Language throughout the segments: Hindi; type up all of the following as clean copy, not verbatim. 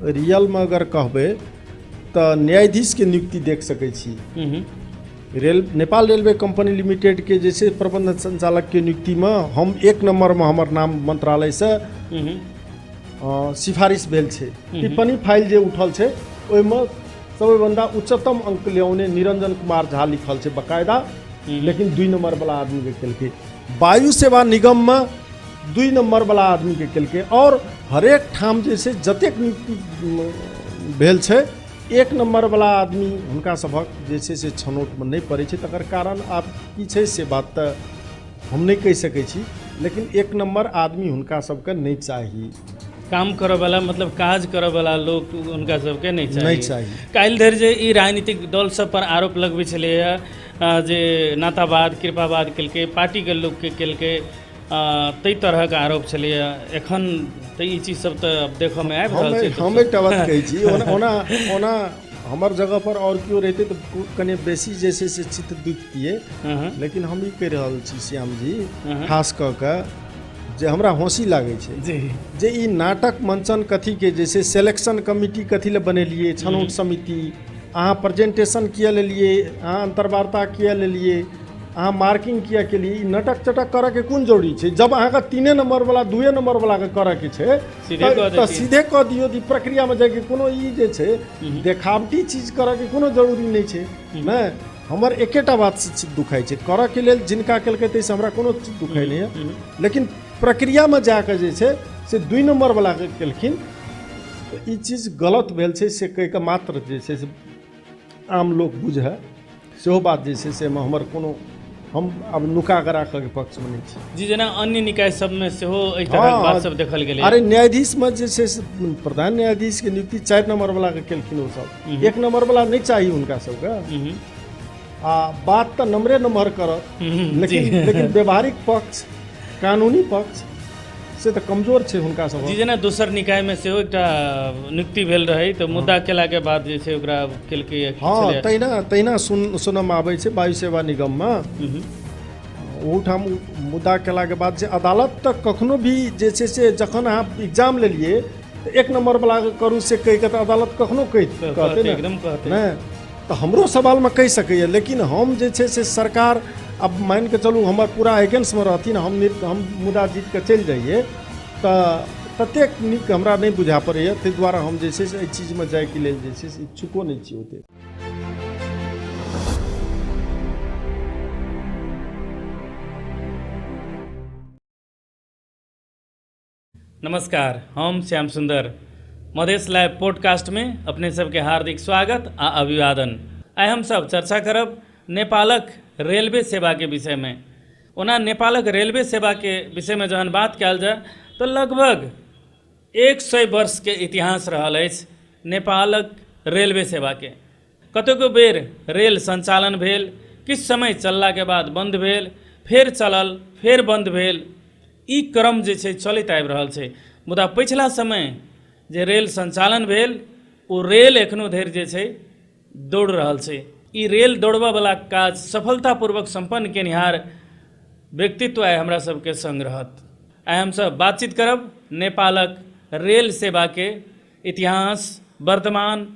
रियल में अगर कहबै तो न्यायाधीश के नियुक्ति देख सकै छी। नेपाल रेलवे कंपनी लिमिटेड के जैसे प्रबंध संचालक के नियुक्ति में हम 1 नंबर में हमर नाम मंत्रालय से सिफारिश भेल छै। टिप्पणी फाइल जे उठल छै ओहिमे सबैभन्दा उच्चतम अंक ल्याउने निरंजन कुमार झा लिखल छै बकायदा, लेकिन 2 नंबर वाला आदमी के केलकै। वायु सेवा निगम में 2 नंबर वाला आदमी के केलकै और हरेक ठाम जे छै जतेक नियुक्ति भेल छै 1 नंबर वाला आदमी हुनका सभक जे छै से छनौट में नहीं पड़ै छै। तकर कारण आब की छै से बात तऽ हम नहीं कहि सकै छी, लेकिन 1 नंबर आदमी हुनका सबके नहीं चाही। काम करऽ वाला मतलब काज करऽ वाला लोग उनका सबके नहीं चाहिए। नहीं चाहिए। काल्हि धरि जे ई राजनीतिक दल सब पर आरोप लगबै छलैया जे नातावाद कृपावाद केलकै, पार्टी के लोग के केलकै, तै तरहक आरोप छलैया। एखन तऽ ई चीज सब तऽ अब देखऽ में आबि रहल छै। हम एकटा बात कहै छी, ओना हमर जगह पर और केओ रहते तो कने बेसी जे छै से चित्त दुखतियै, लेकिन हम ई कहि रहल छी श्याम जी खास कऽ कऽ जे हमरा हँसी लागै छै जे ई नाटक मंचन कथी के जैसे सिलेक्शन कमिटी कथी ले बनेलिए, छनौट समिति, अहाँ प्रेजेंटेशन किया लेलिए, अहाँ अंतर्वार्ता किया लेलिए, अहाँ मार्किंग किया के लिए, नाटक चटक करऽ के कोन जरूरी छै? जब अहाँ के 3 नंबर वाला 2 नंबर वाला के करऽ के छै तऽ सीधे कह दियौ। ई प्रक्रिया में जाके कोनो ई जे छै देखावटी चीज करऽ के कोनो जरूरी नहीं छै ने। हमर एकेटा बात से दुखाई छै, करऽ के लेल जिनका केलकै तैसे हमरा कोनो चीज दुखाई नहीं है, लेकिन प्रक्रिया में जाकर जे छै से 2 नंबर वाला के केलखिन ई चीज गलत भेल छै से कहि कऽ मात्र जे छै से आम लोग बुझै सेहो बात जे छै से हमर कोनो हम अब नुका कऽ राखऽ के पक्ष में नहीं छी। जी जेना अन्य निकाय सब में सेहो एहि तरहक बात सब देखल गेलै। अरे न्यायाधीश में जे छै से प्रधान न्यायाधीश के नियुक्ति 4 नंबर वाला के केलखिन ओ सब। 1 नंबर वाला नहीं चाहिए हुनका सबके। बात तो नंबर करत, लेकिन व्यवहारिक पक्ष कानूनी पक्ष से तो कमजोर छै हुनका सब। जी जेना दोसर निकाय में सेहो एकटा नियुक्ति भेल रहै तऽ मुद्दा केला के बाद जे छै ओकरा केलकै। हाँ तहिना सुनम आबै छै वायु सेवा निगम में ओठाम मुद्दा केला के बाद जे अदालत तक कखनो भी जे छै से जखन अहाँ एग्जाम लेलिए तो 1 नंबर वाला करू से कहि के अदालत कखनो कहते ना एकदम कहते ना। तो हमरो सवाल में कहि सकैए, लेकिन हम जे छै से सरकार अब मान के चलू हमर पूरा अगेंस्ट में रहथिन, हम मुद्दा जीत के चलि जाइए तऽ ततेक नीक हमरा नहीं बुझा पड़ैए। ताहि दुआरे हम जे छै से एहि चीज में जाय के लेल जे छै से इच्छुको नहीं छी ओते। नमस्कार, हम श्याम सुंदर मधेश लाइव पॉडकास्ट में अपने सबके हार्दिक स्वागत आ अभिवादन। आइ हम सब चर्चा करब नेपालक रेलवे सेवा के विषय में। ओना नेपालक रेलवे सेवा के विषय में जहन बात कयल जाय तो लगभग 100 वर्ष के इतिहास रहल अछि नेपालक रेलवे सेवा के। कतेको बेर रेल संचालन भेल, किछु समय चलला के बाद बंद भेल, फेर चलल, फेर बंद भेल, ई क्रम जे छै चलैत आबि रहल छै। मुदा पिछला समय जे रेल संचालन भेल ओ रेल एखनो धरि जे छै दौड़ रहल छै। ई रेल दौड़बा वाला काज सफलतापूर्वक संपन्न केनिहार व्यक्तित्व आइ हमरा सबके संग रहत। आइ हम सब बातचीत करब नेपालक रेल सेवा के इतिहास, वर्तमान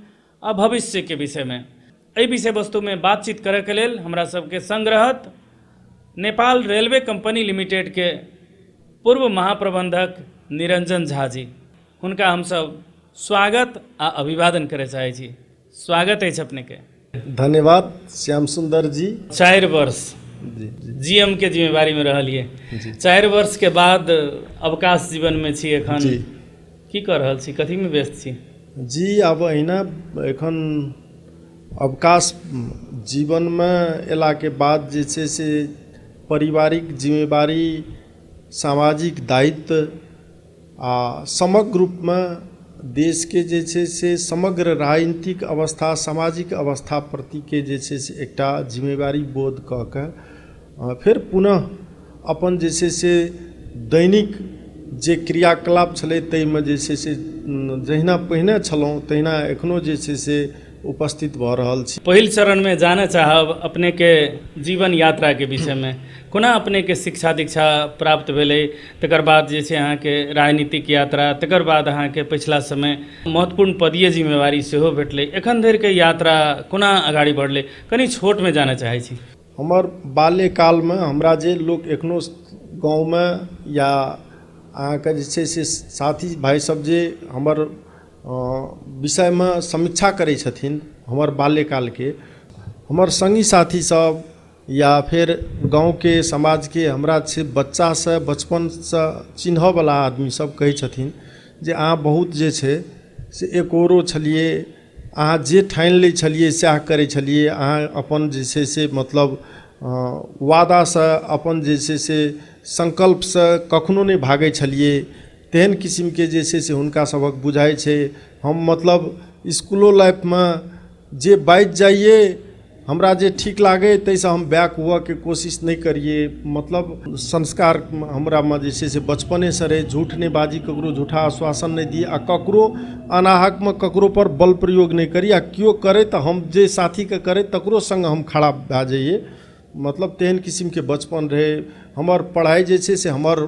आ भविष्य के विषय में। एहि विषय वस्तु में बातचीत करे के लेल हमरा सबके संग रहत नेपाल रेलवे कंपनी लिमिटेड के पूर्व महाप्रबंधक निरंजन झा जी। हुनका हम सब स्वागत आ अभिवादन करे चाहे छी। स्वागत अछि अपने के। धन्यवाद श्याम सुंदर जी। 4 वर्ष जीएम के जिम्मेवारी में रहलिए, 4 वर्ष के बाद अवकाश जीवन में छी एखन। की कर रहल छी, कथी में व्यस्त छी? जी अब अहिना एखन अवकाश जीवन में एला के बाद जे छै से पारिवारिक जिम्मेवारी, सामाजिक दायित्व आ समग्र रूप में देश के जे छै से समग्र राजनीतिक अवस्था, सामाजिक अवस्था प्रति के जे छै से एकटा जिम्मेवारी बोध कऽ के फिर पुनः अपन जे छै से दैनिक जे क्रियाकलाप छलै ताहिमे जे छै से जहिना पहिने छलहुँ तहिना एखनो जे छै से उपस्थित भऽ रहल छी। पहिल चरण में जाना चाहब अपने के जीवन यात्रा के विषय में, कोना अपने के शिक्षा दीक्षा प्राप्त भेलै, तकर बाद जे छै अहाँके राजनीतिक यात्रा, तकर बाद अहाँके पिछला समय महत्वपूर्ण पदीय जिम्मेवारी सेहो भेटलै, एखन धरि के यात्रा कोना आगाड़ी बढ़लै, कनी छोट में जाना चाहै छी। हमर बाल्यकाल में हमरा जे लोग एखनो गाँव में या अहाँके जे छै से साथी भाई सब जे हमर विषय में समीक्षा करै छथिन, हमर बाल्यकाल के हमर संगी साथी सब या फिर गाँव के समाज के हमरा से बच्चा से बचपन से चिन्ह वाला आदमी सब कहै छथिन जे अहाँ बहुत जे छै से एकोरो छलिए, अहाँ जे ठानि लै छलिए सएह करै छलिए, अहाँ अपन जे छै से मतलब वादा से अपन जे छै से संकल्प से कखनो नहीं भागै छलिए, तेहन किस्म के जे छै से हुनका सबक बुझाइ छै। हम मतलब स्कूलो लाइफ में जे बाजि जाइए हमरा जे ठीक लागे ताहिसँ हम बैक हुआ के कोशिश नहीं करिए, मतलब संस्कार हमरा में जे छै से बचपने से रहे, झूठ नहीं बाजी, ककरो झूठा आश्वासन नहीं दिए आ ककरो अनाहक में ककरो पर बल प्रयोग नहीं करी, आ क्यों करे तो हम जे साथी के करे तकरो संग हम खड़ा भए जाइए, मतलब तेहन किस्म के बचपन रहे। हमर पढ़ाई जे छै से हमर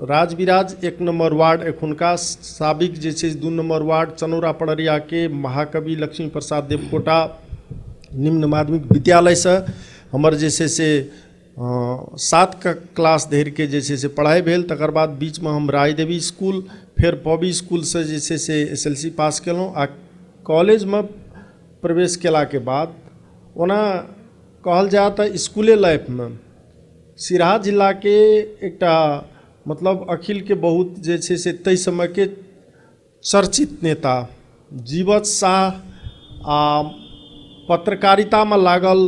राजविराज 1 नंबर वार्ड एखुनका साबिक जे छै 2 नंबर वार्ड चनौरा पड़रिया के महाकवि लक्ष्मी प्रसाद देवकोटा निम्न माध्यमिक विद्यालय से हमर जे छै से 7 क्लास धरि के जे छै से पढ़ाई भेल। तकर बाद बीच में हम राजदेवी स्कूल फिर पॉबी स्कूल से जे छै से SLC पास केलहुँ आ कॉलेज में प्रवेश केला के बाद ओना कहल जाए तो स्कूले लाइफ में सिराहा जिला के एकटा मतलब अखिल के बहुत जे छै से तै समय के चर्चित नेता जीवत शाह आ पत्रकारिता में लागल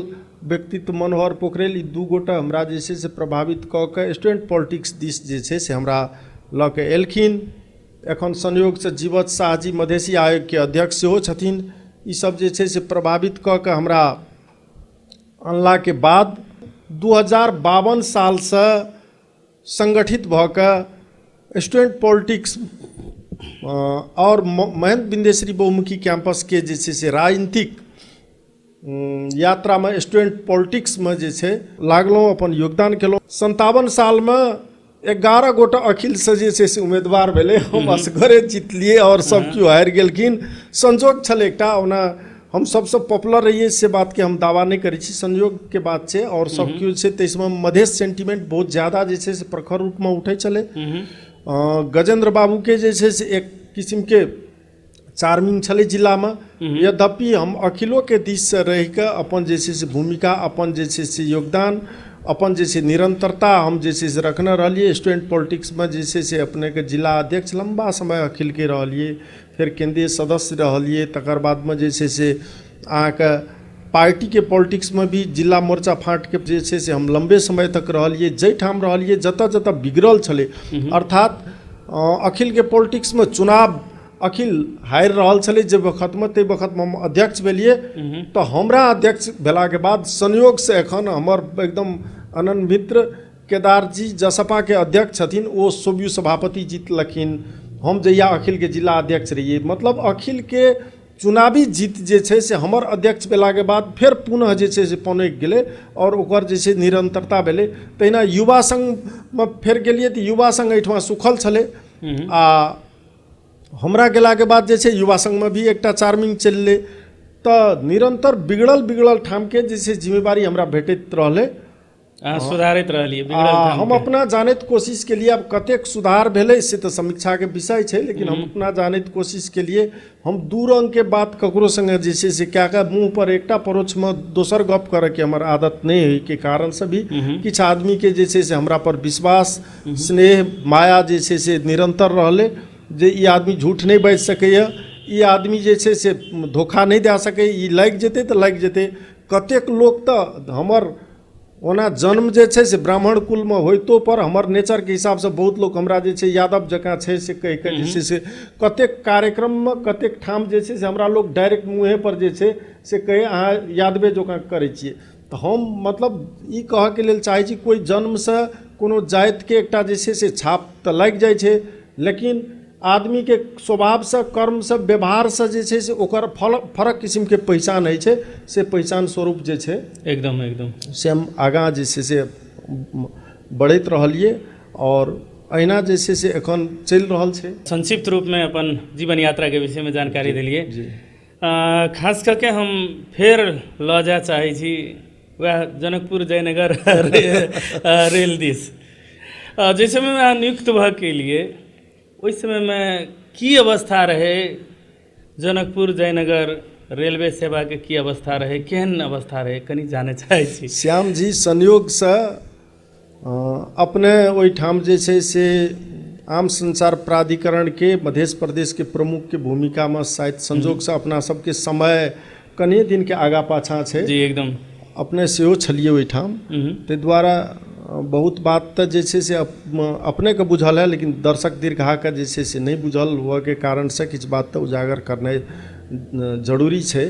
व्यक्तित्व मनोहर पोखरेल, ई 2 गोटा हमरा जे छै से प्रभावित कऽ के स्टूडेंट पॉलिटिक्स दिस जे छै से हमरा लऽ के एलखिन। एखन संयोग से जीवत शाह जी मधेसी आयोग के अध्यक्ष सेहो छथिन। ई सब जे छै से प्रभावित कऽ के हमरा अनला के बाद 2052 साल से संगठित भऽ के स्टूडेंट पॉलिटिक्स और महंत बिंदेश्वरी बहुमुखी कैंपस के जे छै से राजनीतिक यात्रा में स्टूडेंट पॉलिटिक्स में जे छै लागलहुँ, अपन योगदान केलहुँ। 57 साल में 11 गोटा अखिल से जे छै से उम्मीदवार भेले, हम असगरे जीतलिए और सब केओ हारि गेलखिन। संजोग छलै एकटा, ओना हम सबसे पॉपुलर रहिए से बात के हम दावा नहीं करै छी, संयोग के बात छै और सब केओ छै ताहिमे मधेश सेंटिमेंट बहुत ज़्यादा जे छै से प्रखर रूप में उठै छलै। गजेंद्र बाबू के जे छै से एक किस्म के चार्मिंग छलै जिला में, यद्यपि हम अखिलो के दिश से रह के अपन जे छै से भूमिका, अपन जे छै से योगदान, अपन जे छै निरंतरता हम जे छै से रखने रहलिए। स्टूडेंट पॉलिटिक्स में जे छै से अपने के जिला अध्यक्ष लंबा समय अखिल के रहलिए, फिर केंद्रीय सदस्य रहलिए, तकर बाद में जे छै से अहाँके पार्टी के पॉलिटिक्स में भी जिला मोर्चा फाँट के जे छै से हम लंबे समय तक रहलिए। जाहिठाम रहलिए जतऽ जतऽ बिगड़ल छलै, अर्थात अखिल के पॉलिटिक्स में चुनाव अखिल हारि रहल छलै जे वक्त में, ताहि वक्त में हम अध्यक्ष भेलिए। तो हमरा अध्यक्ष भेला के बाद संयोग से एखन हमर एकदम अनन्य मित्र केदार जी जसपा के अध्यक्ष छथिन, ओ सोब्यू सभापति जीतलखिन, हम जहिया अखिल के जिला अध्यक्ष रहिए। मतलब अखिल के चुनावी जीत जे छै से हमर अध्यक्ष भेला के बाद फिर पुनः जे छै से पनैक गेलै और ओकर जे छै निरंतरता भेलै। तहिना युवा संघ में फेर गेलिए तऽ युवा संघ एहिठाम सुखल छलै, आ हमरा गेला के बाद जे छै युवा संघ में भी एकटा चार्मिंग चललै। तऽ निरंतर बिगड़ल ठाम के जे छै जिम्मेवारी हमरा भेटैत रहलै, सुधारित रहलिए। हम अपना जानैत कोशिश के लिए, अब कतेक सुधार भेलै से तऽ समीक्षा के विषय छै, लेकिन हम अपना जानैत कोशिश के लिए हम दू रंग के बात ककरो संगे जे छै से कए कऽ मुँह पर एकटा परोक्ष में दोसर गप करऽ के हमर आदत नहीं होय के कारण से भी किछु आदमी के जे छै से हमरा पर विश्वास, स्नेह, माया जे छै से निरंतर रहलै, जे ई आदमी झूठ नहीं बाजि सकैए, ई आदमी जे छै से धोखा नहीं दए सकै, ई लागि जेतै तऽ लागि जेतै। कतेक लोक तऽ हमर ओना जन्म जे छै से ब्राह्मण कुल में होइतो पर हमर नेचर के हिसाब से बहुत लोग हमरा जे छै यादव जकाँ छै से कहि के जे छै से कतेक कार्यक्रम में कतेक ठाम जे छै से हमरा लोग डायरेक्ट मुँहे पर जे छै से कहे अहाँ यादवे जकाँ करै छियै। तऽ हम मतलब ई कहऽ के लेल चाहै छी, कोई जन्म से कोनो जाति के एकटा जे छै से छाप तऽ लागि जाइ छै, लेकिन आदमी के स्वभाव से, कर्म से, व्यवहार से जे छै से ओकर फरक किस्म के पहचान है छै, से पहचान स्वरूप जे छै एकदम एकदम से हम आगाँ जे छै से बढ़ैत रहलिए और अहिना जे छै से एखन चलि रहल छै। संक्षिप्त रूप में अपन जीवन यात्रा के विषय में जानकारी दिलिए। जी खास करके हम फिर लऽ जाय चाहै छी वह जनकपुर जयनगर रेल दिस। जाहि समय में अहाँ नियुक्त भऽ के लिए ओहि समय में की अवस्था रहे, जनकपुर जयनगर रेलवे सेवा के की अवस्था रहे, केहन अवस्था रहे, कनी जाने चाहै छी। श्याम जी, संयोग से अपने ओहिठाम जे छै से आम संचार प्राधिकरण के मध्य प्रदेश के प्रमुख के भूमिका में शायद संजोग से अपना सबके समय कनिए दिन के आगा पाछा छै। जी एकदम अपने सेहो छलिए ओहिठाम, ताहि द्वारा बहुत बात तऽ जे छै से अपने के बुझल है, लेकिन दर्शक दीर्घा के जे छै से नहीं बुझल हुआ के कारण से किछु बात तऽ उजागर करनाइ जरूरी छै।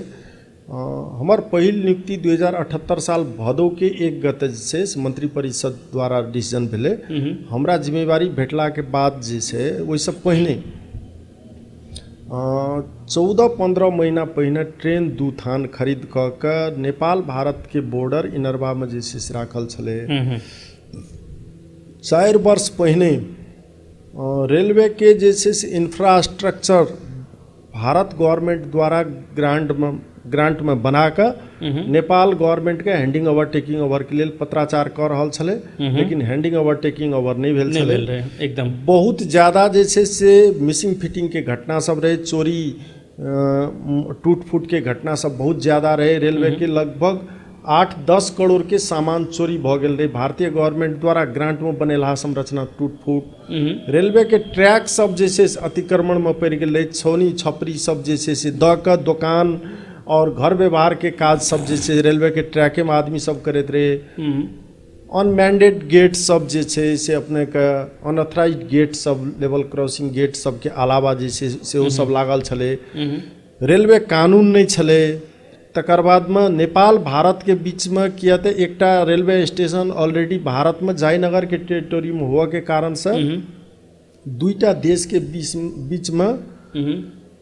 हमर पहिल नियुक्ति 2078 साल भदौ के 1 गते जे छै से मंत्री परिषद द्वारा डिसीजन भेलै। हमरा जिम्मेवारी भेटला के बाद जे छै ओहिसँ पहिने 14-15 महीना पहिने ट्रेन 2 थान खरीद कऽ नेपाल भारत के बॉर्डर इनरवा में जे छै से राखल छलै। 4 वर्ष पहिने रेलवे के जे छै से इंफ्रास्ट्रक्चर भारत गवर्नमेंट द्वारा ग्रांट में बना कऽ नेपाल गवर्नमेंट के हैंडिंग ओवर टेकिंग ओवर के लिए पत्राचार कर रहल छलै, लेकिन हैंडिंग ओवर टेकिंग ओवर नहीं भेल छलै। एकदम बहुत ज़्यादा जे छै से मिसिंग फिटिंग के घटना सब रहे, चोरी टूट फूट के घटना सब बहुत ज़्यादा रहे। रेलवे के लगभग 8-10 करोड़ के सामान चोरी भऽ गेल रहे। भारतीय गवर्नमेंट द्वारा ग्रांट में बनेला संरचना टूट फूट, रेलवे के ट्रैक सब जे छै से अतिक्रमण में पड़ि गेल रहे। छौनी छपरी सब जे छै से दऽ कऽ दुकान और घर व्यवहार के काज सब जे छै रेलवे के ट्रैके में आदमी सब करैत रहे। अनमैंडेड गेट सब जे छै से अपने के अनऑथराइज्ड गेट सब, लेवल क्रॉसिंग गेट सब के अलावा जे छै सेहो सब लागल छलै। रेलवे कानून नहीं छलै। तकर बाद में नेपाल भारत के बीच में किया तऽ एकटा रेलवे स्टेशन ऑलरेडी भारत में जयनगर के टेरिटोरी में हुआ के कारण से दुईटा देश के बीच में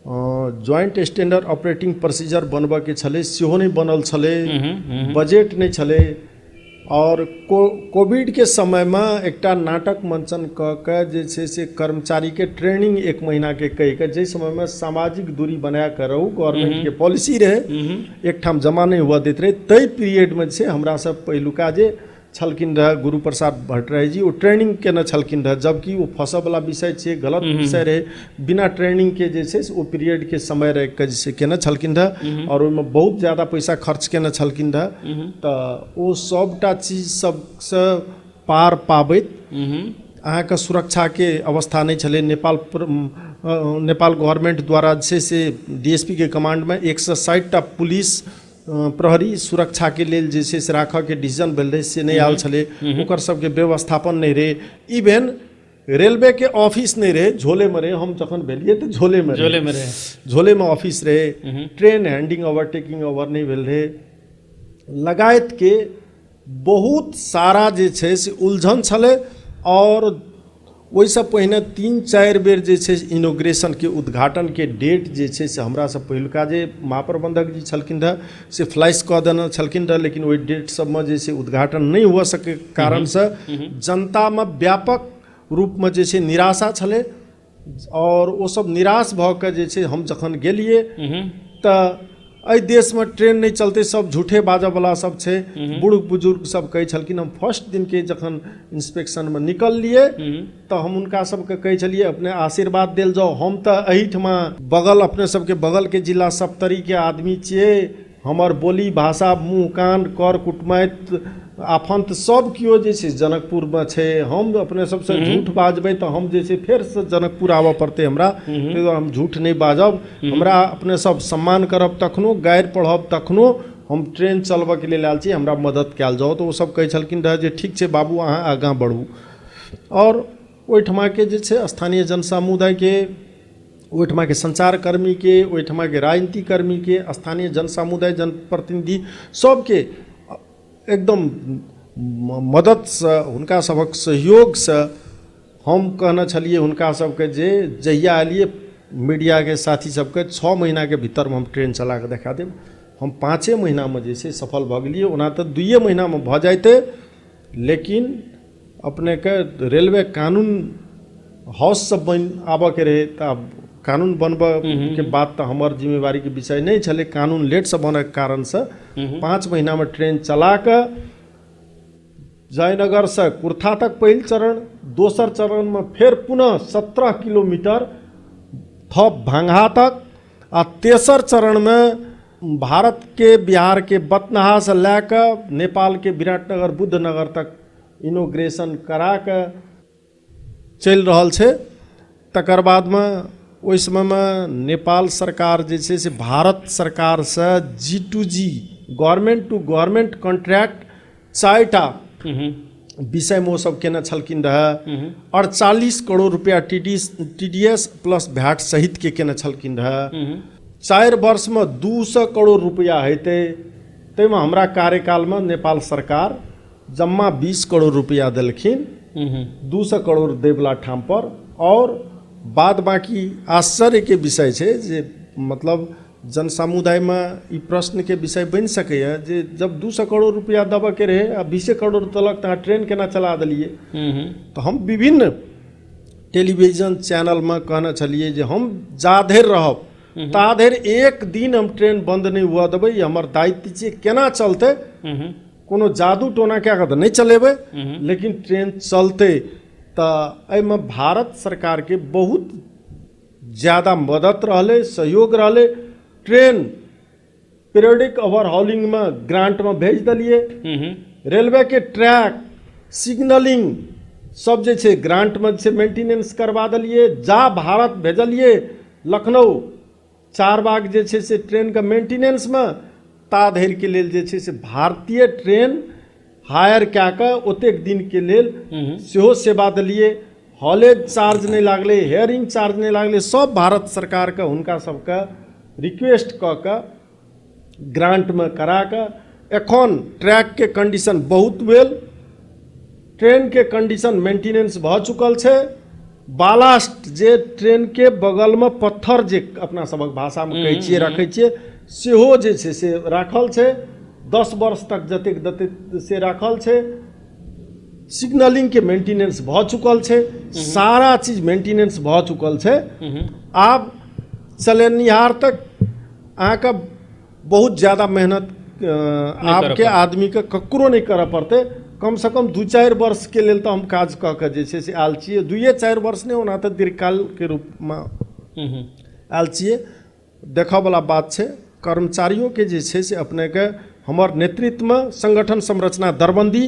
जॉइंट स्टैंडर्ड ऑपरेटिंग प्रोसीजर बनबऽ के छलै, सेहो नहीं बनल छलै। बजट नहीं छलै। और कोविड के समय में एकटा नाटक मंचन कऽ के जे छै से कर्मचारी के ट्रेनिंग 1 महीना के कहि के, जे समय में सामाजिक दूरी बना के रहू गवर्नमेंट के पॉलिसी रहे, एक ठाम जमा नहीं हुआ देते रहे, तई पीरियड में से हमरा सब पहिलुका जे छलखिन रहे गुरु प्रसाद भट्टराय जी, वो ट्रेनिंग केने छलखिन रहे, जबकि वो फंसऽ वाला विषय छै, गलत विषय रहे। बिना ट्रेनिंग के जे छै से वो पीरियड के समय रह के जे केने छलखिन रहे और ओहिमे बहुत ज़्यादा पैसा खर्च केने छलखिन रहे। तऽ ओ सबटा चीज सबसँ पार पाबैत अहाँके सुरक्षा के अवस्था नहीं छलै। नेपाल गवर्नमेंट द्वारा जे छै से डीएसपी के कमांड में 160टा पुलिस प्रहरी सुरक्षा के लेल जे छै से राखऽ के डिसीजन भेल रहे, से नहीं आयल छलै। ओकर सबके व्यवस्थापन नहीं रहे। इवन रेलवे के ऑफिस नहीं रहे, झोले में रहे। हम जखन भेलिए तो झोले में ऑफिस रहे। Train handing over taking over नहीं भेल रहे। लगायत के बहुत सारा जे छै से उलझन छलै। और ओहिसँ पहिने 3-4 बेर जे छै इनोग्रेशन के उद्घाटन के डेट जे छै से हमरा सब पहिलुका जे महाप्रबंधक जी छलखिन रहे से फ्लाइश कऽ देने छलखिन रहे, लेकिन ओहि डेट सबमे जे छै उद्घाटन नहीं हुआ सके कारण से जनता में व्यापक रूप में जे छै निराशा छलै। और वो सब निराश भऽ के जे छै हम जखन गेलिए तऽ एहि देश में ट्रेन नहीं चलते, सब झूठे बाजऽ वाला सब छै। बूढ़ बुजुर्ग सब कहै छलखिन। हम फर्स्ट दिन के जखन इंस्पेक्शन में निकललिए तो हम उनका सबके कहै छलिए अपने आशीर्वाद देल जाओ, हम तऽ एहिठमा बगल अपने सबके बगल के जिला सप्तरी के आदमी छियै। हमर बोली भाषा मुँह कान कर कुटमैत आफंत सब किओ जे छै जनकपुर में छै। हम अपने सबसे झूठ बाजबै तऽ हम जे छै फेर से जनकपुर आबऽ पड़तै हमरा, ताहि दुआरे हम झूठ नहीं बाजब। हमरा अपने सब सम्मान करब तखनो, गारि पढ़ब तखनो, हम ट्रेन चलबऽ के लेल आयल छी, हमरा मदद कयल जाओ। तो वो सब कहै छलखिन रहे जे ठीक छै बाबू अहाँ आगाँ बढ़ू। और ओहिठमा के जे छै स्थानीय जन समुदाय के, ओहिठमा के संचार कर्मी के, ओहिठमा के राजनीति कर्मी के, स्थानीय जन समुदाय जनप्रतिनिधि सबके एकदम मदद से, हुनका सबक सहयोग से हम कहना छलिए हुनका सबके जे जहिया एलिए मीडिया के साथी सबके 6 महीना के भीतर में हम ट्रेन चला के देखा देब। हम 5 महीना में जैसे सफल भ गेलिए, ओना तो 2 महीना में भ जाते, लेकिन अपने के रेलवे कानून हाउस सब बन आबऽ के रहे, तब कानून बनबऽ के बाद तो हमार जिम्मेवारी के विषय नहीं छले। कानून लेट से बनऽ के कारण से 5 महीना में ट्रेन चला के जयनगर से कुर्था तक पहिल चरण, दोसर चरण में फिर पुनः 17 किलोमीटर थप भांगहा तक, आ तेसर चरण में भारत के बिहार के बतनहा से लैके नेपाल के विराटनगर बुद्धनगर तक इनोग्रेशन करा के चल रहल छै। तकर बाद में ओहि समय में नेपाल सरकार जे छै से भारत सरकार से G2G government to government contract 4टा विषय में सब केने छलखिन रहे। 48 करोड़ रुपया TDS प्लस भैट सहित के केने छलखिन रहे। 4 वर्ष में 200 करोड़ रुपया हेते, तैमे हमरा कार्यकाल में नेपाल सरकार जम्मा 20 करोड़ रुपया देलखिन 200 करोड़ देवला ठाम पर। और बाद बाकी आश्चर्य के विषय छै जे मतलब जन समुदाय में ई प्रश्न के विषय बन सके जे जब 200 करोड़ रुपया दबे के रहे आ 20 करोड़ तलक तो ट्रेन केना चला दिलिए। तो हम विभिन्न टेलीविजन चैनल में कहना छलिए जे हम जाधेर रहब ताधेर एक दिन हम ट्रेन बंद नहीं हुआ देबै, हमर दायित्व छै। केना चलते, कोनो जादू टोना क्या कर नहीं चलेबै, लेकिन ट्रेन चलते। तो एहिमे भारत सरकार के बहुत ज़्यादा मदद रहले, सहयोग रहले। ट्रेन पीरियडिक ओवरहॉलिंग में ग्रांट में भेज दिलिए। रेलवे के ट्रैक सिग्नलिंग सब जे छै ग्रांट में से मेंटेनेंस करवा दिलिए। जा भारत भेजलिए लखनऊ 4 बाग जे छै से ट्रेन का मेंटेनेंस में, ता धरि के लेल जे छै से भारतीय ट्रेन हायर क्या के ओतेक दिन के लेल सेहो सेवा दिलिए। हॉलेज चार्ज नहीं लागले, हेयरिंग चार्ज नहीं लागले, सब भारत सरकार के हुनका सबके रिक्वेस्ट क के ग्रांट में करा के। एखन ट्रैक के कंडीशन बहुत वेल, ट्रेन के कंडीशन मेंटेनेंस भ चुकल छै। बालास्ट जे ट्रेन के बगल में पत्थर जे अपना सबक भाषा में कहै छियै रखै छियै, सेहो जे छै से राखल छै। 10 वर्ष तक जतेक दते से राखल छै। सिग्नलिंग के मेंटेनेंस भ चुकल छै, सारा चीज मेंटेनेंस भ चुकल छै। आब चलनिहार तक अहाँके बहुत ज़्यादा मेहनत आपके आदमी के ककरो नहीं करऽ पड़ते। कम से कम 2-4 वर्ष के लेल तो हम काज कऽ के जे छै से आयल छियै। 2-4 वर्ष नहीं होना तो दीर्घकाल के रूप में आयल छियै। देखऽ वाला बात छै। कर्मचारियों के जे छै से अपने के हमर नेतृत्व में संगठन संरचना दरबंदी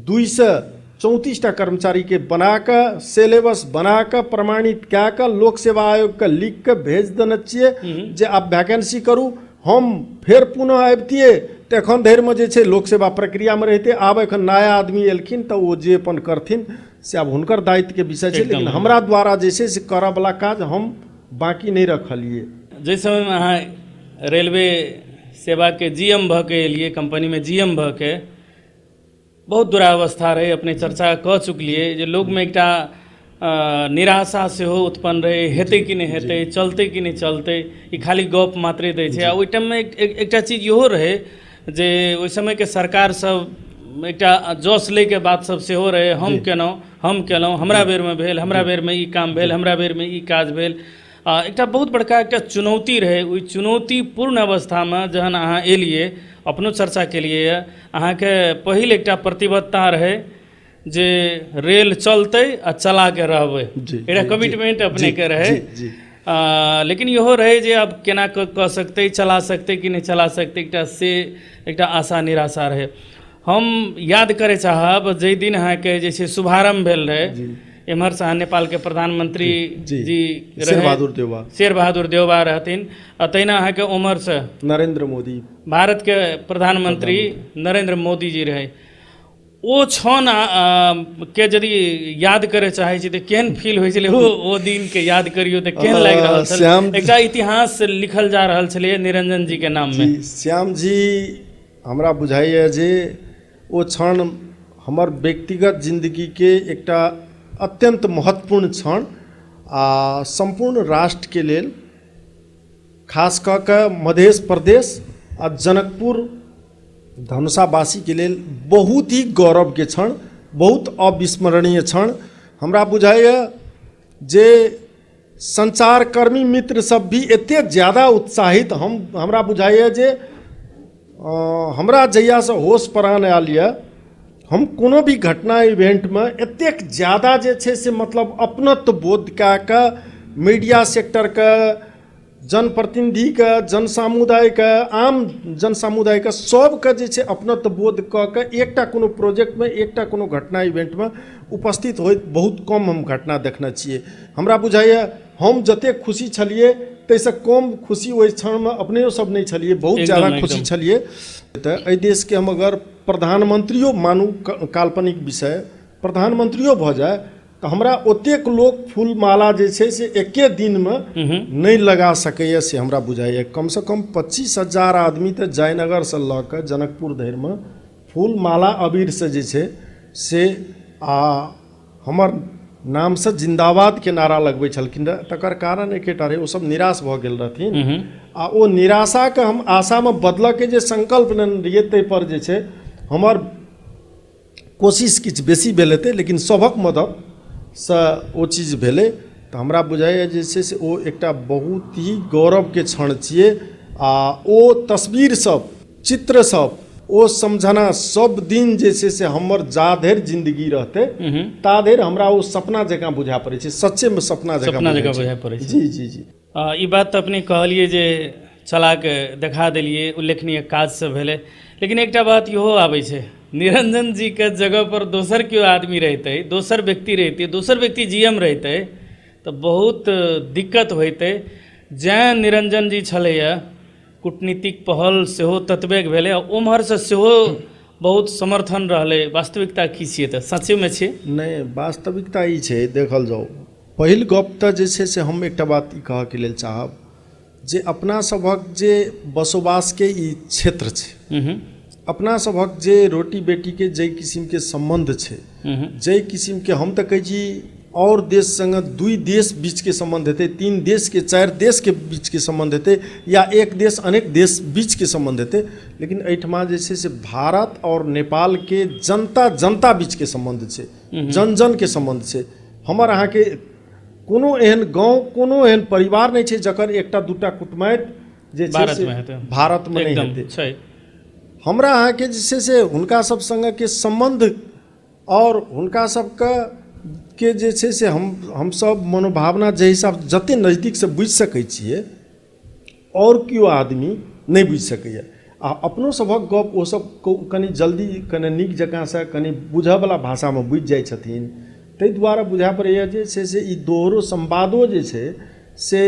234 कर्मचारी के बना के सिलेबस बना के प्रमाणित क्या के लोक सेवा आयोग के लिख के भेज देने छियै जे आप वैकेंसी करू। हम फिर पुनः आबितियै तो एखन धरि में जे छै लोक सेवा प्रक्रिया में रहते। आब एखन नया आदमी एलखिन तो वो जे अपन करथिन से आब हुनकर दायित्व के विषय छै, लेकिन हमरा द्वारा जे छै से करऽ वाला काज हम बाकी नहीं रखलिए। जाहि समय में अहाँ रेलवे सेवा के GM भ के एलिए, कंपनी में GM भ के बहुत दुरावस्था रहे, अपने चर्चा कऽ चुकलिए जे लोग में एकटा निराशा सेहो उत्पन्न रहे, हेतै कि नहीं हेतै, चलते कि नहीं चलते, ई खाली गप मात्रे दै छै। आ ओहि टाइम में एकटा चीज इहो रहे जे ओहि समय के सरकार सब एकटा जस लै के बात सब सेहो रहे, हम केलहुँ, हमरा बेर में भेल, हमरा बेर में ई काम भेल, हमरा बेर में ई काज भेल। एकटा बहुत बड़का एकटा चुनौती रहे। ओहि चुनौतीपूर्ण अवस्था में जहन अहाँ एलिए, अपनो चर्चा केलिए, अहाँके पहिल एकटा प्रतिबद्धता रहे जे रेल चलते आ चला के रहबै, एकटा कमिटमेंट अपने के रहे। लेकिन इहो रहे जे अब केना कऽ सकते, चला सकते कि नहीं चला सकते, एकटा आशा निराशा रहे। हम याद करे चाहब जाहि दिन अहाँके जे छै शुभारंभ भेल रहे, एम्हर से नेपाल के प्रधानमंत्री जी शेर बहादुर देउबा रहथिन, तहिना अहाँके उम्हर से नरेंद्र मोदी, भारत के प्रधानमंत्री नरेंद्र मोदी जी रहे। ओ क्षण के यदि याद करे चाहे छी तो केहन फील होइ छलै? ओ दिन के याद करियो तो केहन लागि रहल छल? एकटा इतिहास लिखल जा रहल छलै निरंजन जी के नाम में। श्याम जी, हमरा बुझाइए जे ओ क्षण हमर व्यक्तिगत जिंदगी के एकटा अत्यंत महत्वपूर्ण क्षण आ संपूर्ण राष्ट्र के लेल, खास कऽ कऽ मध्य प्रदेश आ जनकपुर धनुषावासी के लेल बहुत ही गौरव के क्षण, बहुत अविस्मरणीय क्षण। हमरा बुझाइए जे संचारकर्मी मित्र सब भी एते ज़्यादा उत्साहित हमरा बुझाइए जे हमरा जहिया से होश प्राण आयल यऽ, हम कोनो भी घटना इवेंट में एतेक ज़्यादा जे छै से मतलब अपनत्व बोध कऽ कऽ मीडिया सेक्टर के, जनप्रतिनिधि के, जन समुदाय के, आम जन समुदाय के सबके जे छै अपनत्व बोध कऽ कऽ एकटा कोनो प्रोजेक्ट में, एकटा कोनो घटना इवेंट में उपस्थित होइत बहुत कम हम घटना देखने छियै। हमरा बुझाइए हम जते खुशी छलिए तैसे कम खुशी ओहि क्षण में अपने सब नहीं छलिए, बहुत ज़्यादा खुशी छलिए। तो एहि देश के हम अगर प्रधानमंत्रियों मानू, काल्पनिक विषय प्रधानमंत्रियों भऽ जाए तो हमरा ओतेक लोग फूलमाला जे छै से एके दिन में नहीं लगा सकैए से हमरा बुझाइए। कम से कम 25,000 आदमी तो जयनगर से लऽ कऽ जनकपुर धरि में फूलमाला अबीर से जे छै से हमर नाम से जिंदाबाद के नारा लगबै छलखिन। तकर कारण एकेटा रहै, ओ सब निराश भऽ गेल रहथिन आ ओ निराशा के हम आशा में बदलऽ के जे संकल्प लेने रहियै ताहि पर जे छै हमर कोशिश किछु बेसी भेल हेतै, लेकिन सभक मदद से ओ चीज भेलै। तऽ हमरा बुझाइए जे छै से ओ एकटा बहुत ही गौरव के क्षण छियै आ ओ तस्वीर सब, चित्र सब, ओ समझना सब दिन जे छै से हमर जा धरि जिंदगी रहतै ता धरि हमरा ओ सपना जकाँ बुझा पड़ै छै, सच्चे में सपना जकाँ बुझा पड़ै छै। जी जी जी ई बात तऽ अपने कहलिए जे चला के देखा देलिए, उल्लेखनीय काज सब भेलै। लेकिन एकटा बात इहो आबै छै, निरंजन जी के जगह पर दोसर केओ आदमी रहते, दोसर व्यक्ति रहते, दोसर व्यक्ति जीएम रहते तो बहुत दिक्कत होइतै। जैं निरंजन जी छलैया कूटनीतिक पहल सेहो ततबेक भेलै, उम्हर से सेहो बहुत समर्थन रहलै। वास्तविकता की छियै तऽ सच्चे में छै? नहीं, वास्तविकता ई छै, देखल जाओ पहिल गप तऽ जे छै से हम एकटा बात ई कहऽ के लेल चाहब जे अपना सभक जे बसोबास के ई क्षेत्र छै, अपना सभक जे रोटी बेटी के जै किस्म के संबंध छै, जै किस्म के हम तऽ कहै छी और देश संग 2 देश बीच के संबंध हेतै, 3 देश के 4 देश के बीच के संबंध हेतै, या एक देश अनेक देश बीच के संबंध हेतै। लेकिन एहिठमा जे छै से भारत और नेपाल के जनता जनता बीच के संबंध छै, जन जन के संबंध छै। हमर अहाँ के कोनो एहन गाँव, कोनो एहन परिवार नहीं छै जकर एकटा दूटा कुटमाइत जे छै से भारत में नहीं हेतै। हमरा अहाँ के जे छै से हुनका सब संग के संबंध और हुनका सब के जे छै से हम सब मनोभावना जे हिसाब जते नजदीक से बुझि सकै छियै और केओ आदमी नहीं बुझि सकैए। आ अपनो सभक गप ओ सब कनि जल्दी, कनि नीक जकाँ से, कनि बुझऽवला भाषा में बुझि जाइ छथिन। ताहि दुआरे बुझा पड़ैए जे छै से ई दोहरो संवादो जे छै से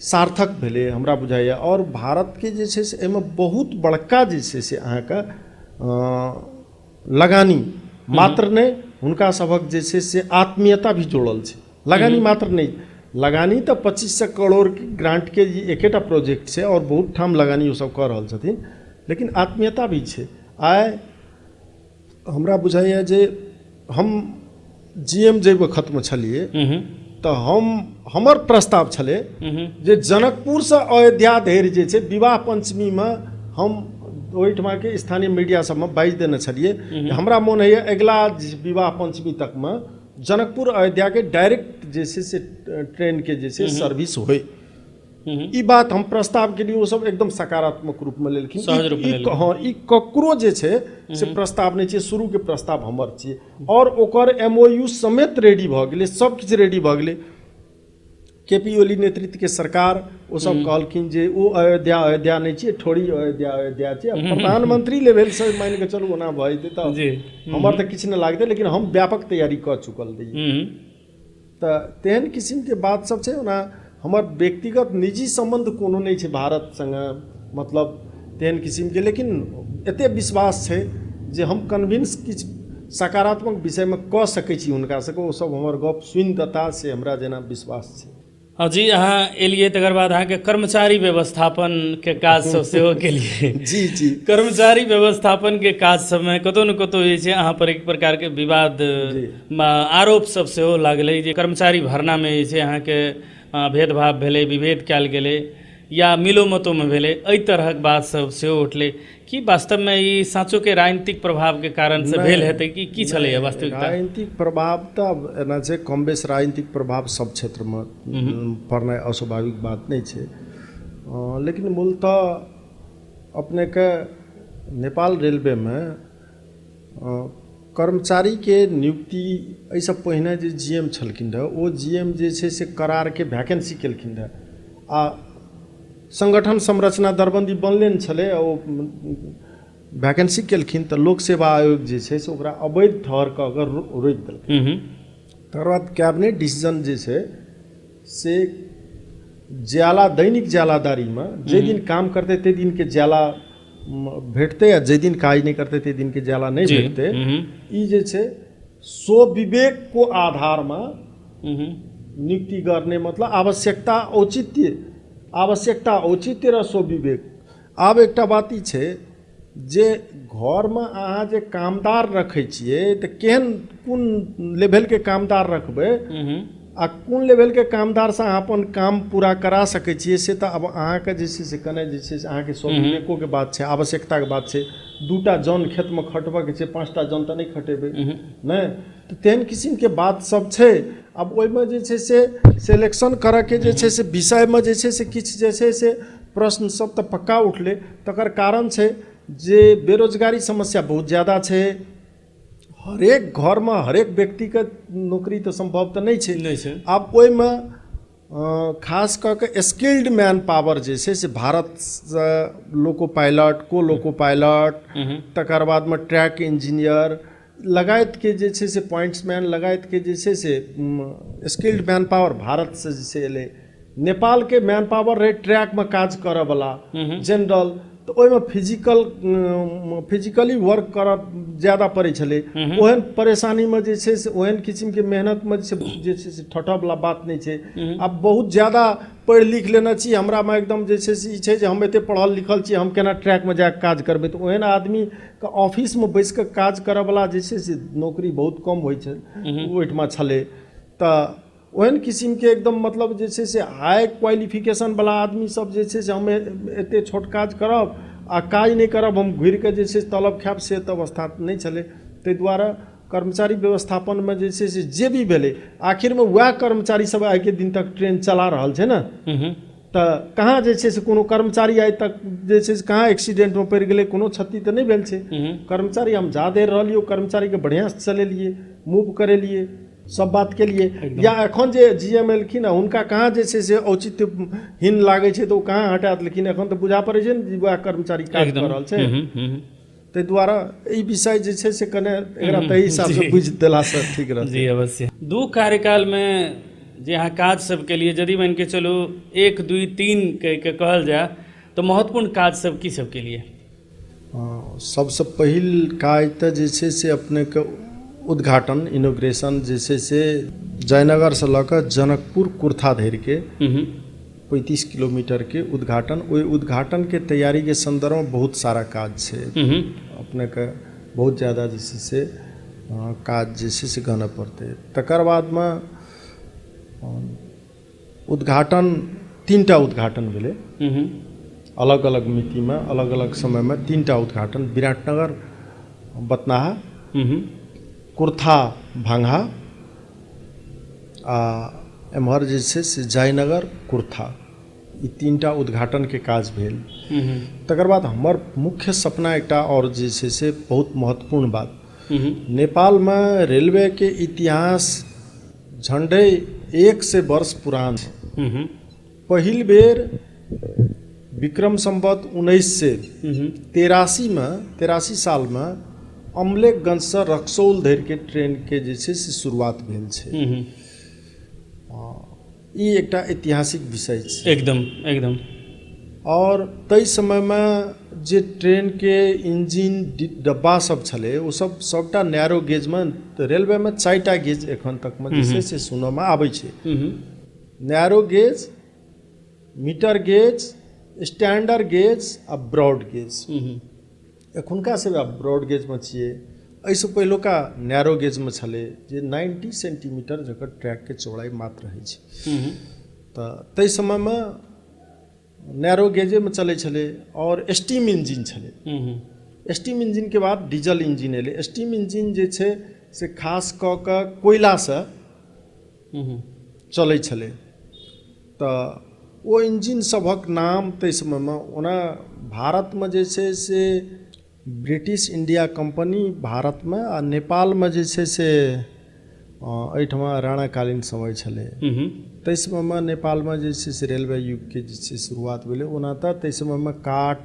सार्थक भेलै हमरा बुझाइए। और भारत के जे छै से एहिमे बहुत बड़का जे छै से अहाँके लगानी मात्र नहीं, हुनका सभक जे छै से आत्मीयता भी जोड़ल छै। लगानी मात्र नहीं, लगानी तो 2500 करोड़ के ग्रांट के एकेटा प्रोजेक्ट छै और बहुत ठाम लगानी ओ सब कऽ रहल छथिन, लेकिन आत्मीयता भी छै। आइ हमरा बुझाइए जे हम जीएम जै वक्त में छलिए तो हमर प्रस्ताव छलै जे जनकपुर से अयोध्या धरि जे छै विवाह पंचमी में हम ओहिठमा के स्थानीय मीडिया सब में बाजि देने छलिए। हमरा मोन होइए अगिला विवाह पंचमी तक में जनकपुर अयोध्या के डायरेक्ट जे छै से ट्रेन के जे छै सर्विस होय। ई बात हम प्रस्ताव के लिए वो सब एकदम सकारात्मक रूप में लेलखिन। हाँ, ई ककरो जे छै से प्रस्ताव नहीं छै, शुरू के प्रस्ताव हमर छियै और ओकर MOU समेत रेडी भऽ गेलै, सब किछु रेडी भऽ गेलै। KP ओली नेतृत्व के सरकार ओ सब कहलखिन जे ओ अयोध्या नहीं छै, थोड़ी अयोध्या छै। प्रधानमंत्री लेवल से मान के चलू ओना भऽ जेतै तऽ हमर तऽ किछु नहीं लागतै, लेकिन हम व्यापक तैयारी कऽ चुकल रही। तऽ तेहन किस्म के बात सब छै। ओना हमर व्यक्तिगत निजी संबंध कोनो नहीं छै भारत संग, मतलब तेहन किस्म के, लेकिन एते विश्वास छै जे हम कन्विंस किछु सकारात्मक विषय में कऽ सकै छी हुनका सबके, ओ सब हमर गप सुनि देता से हमरा जेना विश्वास छै। हाँ जी, अहाँ एलिए तकर बाद अहाँके कर्मचारी व्यवस्थापन के काज सब सेहो केलिए। जी जी कर्मचारी व्यवस्थापन के काज सबमे कतौ न कतौ जे छै अहाँ पर एक प्रकार के विवाद जी। आरोप सब सेहो लागलै जे कर्मचारी भरनामे जे छै अहाँके भेदभाव भेलै, विभेद कयल गेलै या मिलोमतोमे भेलै, एहि तरहक बात सब सेहो उठलै। कि वास्तवमे ई साँचोके राजनीतिक प्रभावके कारण से भेल हेतै कि की छलैए वास्तविकता? राजनीतिक प्रभाव तऽ एना छै, कम बेस राजनीतिक प्रभाव सब क्षेत्रमे पड़नाइ अस्वाभाविक बात नहि छै। लेकिन मूलतः अपनेके नेपाल रेलवेमे कर्मचारीके नियुक्ति एहिसँ पहिने जे GM छलखिन रहऽ, ओ GM जे छै से करारके वैकेंसी केलखिन रहऽ आ संगठन संरचना दरबंदी बनले ने छलै, ओ वैकेंसी केलखिन तऽ लोक सेवा आयोग जे छै से ओकरा अवैध ठहर कऽ अगर रोकि देलकै। तकर बाद कैबिनेट डिसीजन जे छै से ज्याला दैनिक ज्यालादारीमे जाहि दिन काम करतै ताहि दिनके ज्याला भेटतै आ जाहि दिन काज नहीं करते ते दिन के ज्याला नहीं भेटते। ई जे छै स्वविवेकको आधारमा नियुक्ति गर्ने, मतलब आवश्यकता औचित्य र स्वविवेक। आब एकटा बात ई छै जे घरमे अहाँ जे कामदार रखै छियै तऽ केहन कोन लेवलके कामदार रखबै आ कोन लेवलके कामदारसँ अहाँ अपन काम पूरा करा सकै छियै से तऽ अब अहाँके जे छै से कने जे छै से अहाँके स्वविवेकोके बात छै, आवश्यकताके बात छै। दूटा जन खेतमे खटबऽके छै, 5टा जन तऽ नहीं खटेबै नहि, तऽ तेहन किसिमके बात सब छै। अब ओहिमे जे छै से सिलेक्शन करऽके जे छै से विषयमे जे छै से किछु जे छै से प्रश्न सब तऽ पक्का उठलै। तकर कारण छै जे बेरोजगारी समस्या बहुत ज़्यादा छै। हरेक घरमे हरेक व्यक्तिके नौकरी तऽ संभव तऽ नहीं छै। आब ओहिमे खास कऽ के स्किल्ड मैन पावर जे छै से भारत लोको पायलट, को लोको पायलट, तकर बादमे ट्रैक इंजीनियर लगायतके जे छै से पॉइंट्समैन लगायतके जे छै से स्किल्ड मैन पावर भारतसँ जे छै एलै। नेपालके मैन पावर रहै ट्रैकमे काज करऽवला जनरल, तऽ ओहिमे फिजिकली वर्क करऽ ज़्यादा पड़ै छलै। ओहन परेशानीमे जे छै से ओहन किसिमके मेहनतमे जे छै से ठठऽवला बात नहीं छै। आब बहुत ज़्यादा पढ़ि लिख लेना छी, हमरामे एकदम जे छै से ई छै जे हम एते पढ़ल लिखल छी, हम केना ट्रैकमे जाकऽ काज करबै, तऽ ओहन आदमीके ऑफिसमे बैसि कऽ काज करऽवला जे छै से नौकरी बहुत कम होइ छै ओहिठमा छलै। तऽ ओहन किसिमके एकदम मतलब जे छै से हाई क्वालिफिकेशनवला आदमी सब जे छै से हम एते छोट काज करब आ काज नहीं करब, हम घुरिकऽ जे छै से तलब खायब, से तऽ अवस्था नहीं छलै। ताहि दुआरे कर्मचारी व्यवस्थापनमे जे छै से जे भी भेलै, आखिरमे वएह कर्मचारी सब आइके दिन तक ट्रेन चला रहल छै ने। तऽ कहाँ जे छै से कोनो कर्मचारी आइ तक जे छै से कहाँ एक्सीडेंटमे पड़ि गेलै, कोनो क्षति तऽ नहीं भेल छै। कर्मचारी हम जा दे रहलियै, ओ कर्मचारीके बढ़िआँसँ चलेलियै, मूव करेलियै, सब बात के लिए। या एखन जे GM एलखिन हँ हुनका कहाँ जे छै से औचित्यहीन लागै छै तऽ ओ कहाँ हटा देलखिन, एखन तऽ बुझा पड़ै छै ने वएह कर्मचारी काज कऽ रहल छै। ताहि दुआरे ई विषय जे छै से कने एकरा ताहि हिसाबसँ बुझि देलासँ ठीक रहतै। जी अवश्य। दू कार्यकालमे जे अहाँ काज सब के लिए यदि मानि के चलू 1, 2, 3 कहि के कहल जाए तऽ महत्वपूर्ण काज सब की सब के लिए? सबसँ पहिल काज तऽ जे छै से अपनेके उद्घाटन, इनोग्रेशन जे छै से जयनगरसँ लऽ कऽ जनकपुर कुर्था धरिके 35 किलोमीटरके उद्घाटन। ओहि उद्घाटनके तैयारीके संदर्भमे बहुत सारा काज छै, अपनेके बहुत ज़्यादा जे छै से काज जे छै से गहना पड़तै। तकर बादमे उद्घाटन 3टा उद्घाटन भेलै, अलग अलग मितिमे अलग अलग समयमे 3टा उद्घाटन। विराटनगर बथनाहा, कुर्था भांगा आ एम्हर जे छै से जयनगर कुर्था, ई 3टा उद्घाटनके काज भेल। तकर बाद हमर मुख्य सपना एकटा और जे छै से बहुत महत्वपूर्ण बात, नेपालमे रेलवेके इतिहास झण्डै 100 वर्ष पुरान छै। पहिल बेर विक्रम संवत 1983 सालमे अमलेखगंजसँ रक्सौल धरिके ट्रेनके जे छै से शुरुआत भेल छै। ई एकटा ऐतिहासिक विषय छै एकदम। और ताहि समयमे जे ट्रेनके इंजिन डब्बा सब छलै ओ सब सबटा नैरो गेजमे, रेलवेमे 4टा गेज एखन तकमे जे छै से सुनऽमे आबै छै। Narrow gauge, metre gauge, standard gauge आ ब्रॉड गेज। एखुनका से ब्रॉड गेज में छिए। एहिसँ पहिलुका नैरो गेज में छलै जे 90 सेंटीमीटर जकर ट्रैक के चौड़ाई मात्र रहै छै। तऽ ताहि समय में नैरो गेजे में चलै छलै और स्टीम इंजिन छलै। स्टीम इंजिन के बाद डीजल इंजिन एलै। स्टीम इंजिन जे छै से खास कऽ कऽ कोयला से चलै छलै। तऽ ओ इंजिन सभक नाम ताहि समय में ओना भारत में जे छै से ब्रिटिश इंडिया कंपनी भारत में आ नेपाल में जे छै से एहिठमा राणाकालीन समय छलै। ताहि समय में नेपाल में जे छै से रेलवे युग के जे छै शुरुआत भेलै। ओना तऽ ताहि समय में काठ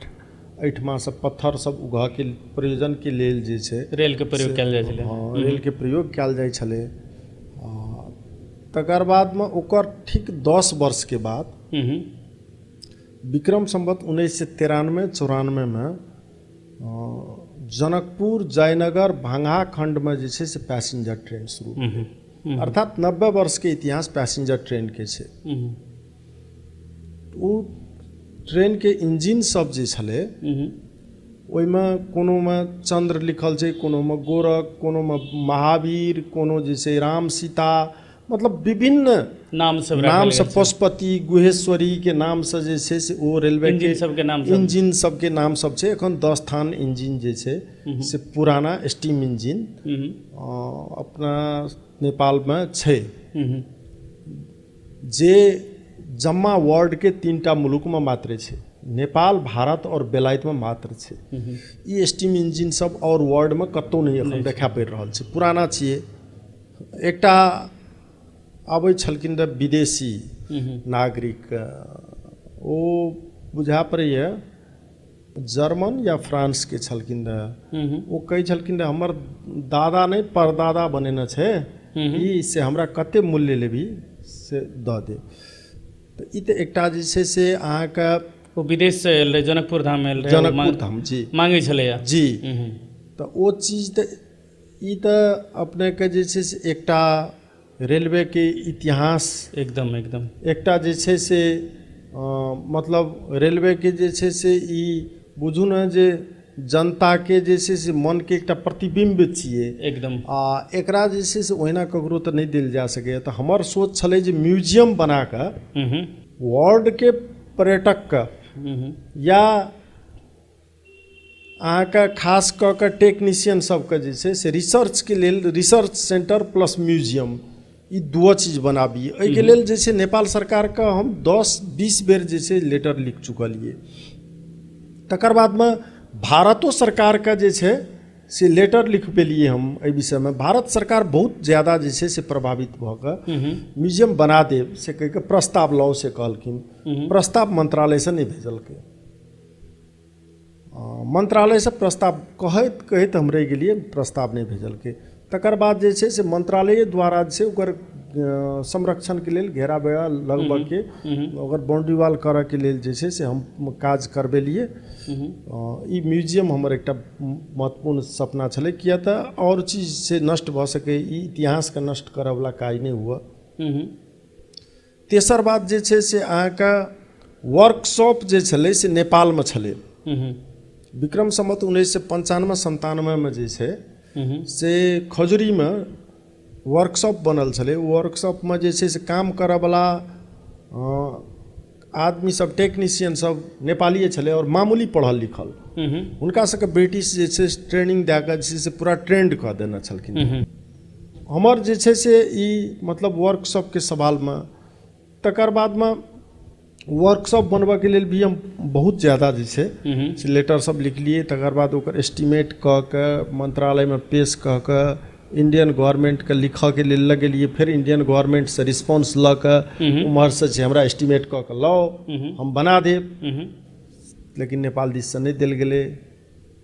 एहिठमा से पत्थर सब उघऽ के प्रयोजन के लेल जे छै रेल के प्रयोग कयल जाइ छलै। रेल के प्रयोग कयल जाइ छलै। तकर बाद में ओकर ठीक 10 वर्ष के बाद विक्रम संवत 1993-94 में जनकपुर, जयनगर, भांगहा खंड में जे छै से पैसेंजर ट्रेन शुरू भेलै। अर्थात 90 वर्ष के इतिहास पैसेंजर ट्रेन के छै। ओ ट्रेन के इंजिन सब जे छलै ओहिमे कोनो में चंद्र लिखल छै, कोनो में गोरख, कोनो में महावीर, कोनो जे छै राम सीता, मतलब विभिन्न नाम सब पशुपति, गुहेश्वरी के नाम से जे छै से ओ रेलवे इंजिन सबके नाम सब छै। एखन 10 ठान इंजिन जे छै से पुराना स्टीम इंजिन अपना नेपाल में छै, जे जम्मा वर्ल्ड के 3टा मुल्क में मात्र छै। नेपाल, भारत और बेलायत में मात्र छै। ई स्टीम इंजिन सब और वर्ल्ड में कतौ नहीं एखन देखा पड़ि रहल छै। पुराना छियै। एकटा आबै छलखिन रह विदेशी नागरिक, ओ बुझा पड़ैए जर्मन या फ्रांस के छलखिन रह। ओ कहै छलखिन रह हमर दादा नहीं परदादा बनेने छै, ई से हमरा कते मूल्य लेबी से दऽ दे। तऽ ई तऽ एकटा जे छै से अहाँके ओ विदेश से आयल रहे, जनकपुर धाम आयल रहे, जनकपुर धाम जी मांगै छलैया जी। तऽ ओ चीज तऽ ई तऽ अपने के जे छै से एकटा रेलवे के इतिहास एकदम एकटा जे छै से मतलब रेलवे के जे छै से ई बुझू ने जे जनता के जे छै से मन के एकटा प्रतिबिंब छियै एकदम। आ एकरा जे छै से ओहिना ककरो तऽ नहीं देल जा सकैए। तऽ हमर सोच छलै जे म्यूजियम बना कऽ वर्ल्ड के पर्यटक के या अहाँके खास कऽ कऽ टेक्नीशियन सबके जे छै से रिसर्च के लेल रिसर्च सेंटर प्लस म्यूजियम ई दुओ चीज बनाबी। एहिके लेल जे छै नेपाल सरकार के हम 10-20 बेर जे छै लेटर लिख चुकलिए। तकर बाद में भारतो सरकार के जे छै से लेटर लिखबेलिए हम एहि विषय में। भारत सरकार बहुत ज़्यादा जे छै से प्रभावित भऽ कऽ म्यूजियम बना देब से कहि कऽ प्रस्ताव लाओ से कहलखिन। प्रस्ताव मंत्रालय से नहीं भेजलकै। मंत्रालय से प्रस्ताव कहैत कहैत हम रहि गेलिए, प्रस्ताव नहीं भेजलकै। तकर बाद जे छै से मंत्रालय द्वारा जे छै ओकर संरक्षण के लेल घेरा बेरा लगबऽ के ओकर बाउंड्री वाल करऽ के लेल जे छै से हम काज करबेलिए। ई म्यूजियम हमर एकटा महत्वपूर्ण सपना छलै, किया तऽ और चीज से नष्ट भऽ सकै, ई इतिहास के नष्ट करऽ वाला काज नहीं हुआ। तेसर बात जे छै से अहाँके वर्कशॉप जे छलै से नेपाल में छलै। विक्रम संवत 1995-97 में जे छै से खजुरी में वर्कशॉप बनल छलै। वर्कशॉप में जे छै से काम करऽ वाला आदमी सब, टेक्नीशियन सब नेपालिए छलै और मामूली पढ़ल लिखल। हुनका सबके ब्रिटिश जे छै ट्रेनिंग दए कऽ जे छै से पूरा ट्रेंड कऽ देने छलखिन। हमर जे छै से ई मतलब वर्कशॉप के सवाल में। तकर बाद में वर्कशॉप बनबऽ के लेल भी हम बहुत ज़्यादा जे छै से लेटर सब लिखलिए। तकर बाद ओकर एस्टिमेट कऽ कऽ मंत्रालय में पेश कऽ कऽ इंडियन गवर्नमेंट के लिखऽ के लेल लगेलिए। फिर इंडियन गवर्नमेंट से रिस्पांस लऽ कऽ उम्हर से जे हमरा एस्टिमेट कऽ कऽ लाओ हम बना देब, लेकिन नेपाल दिस से नहीं देल गेलै।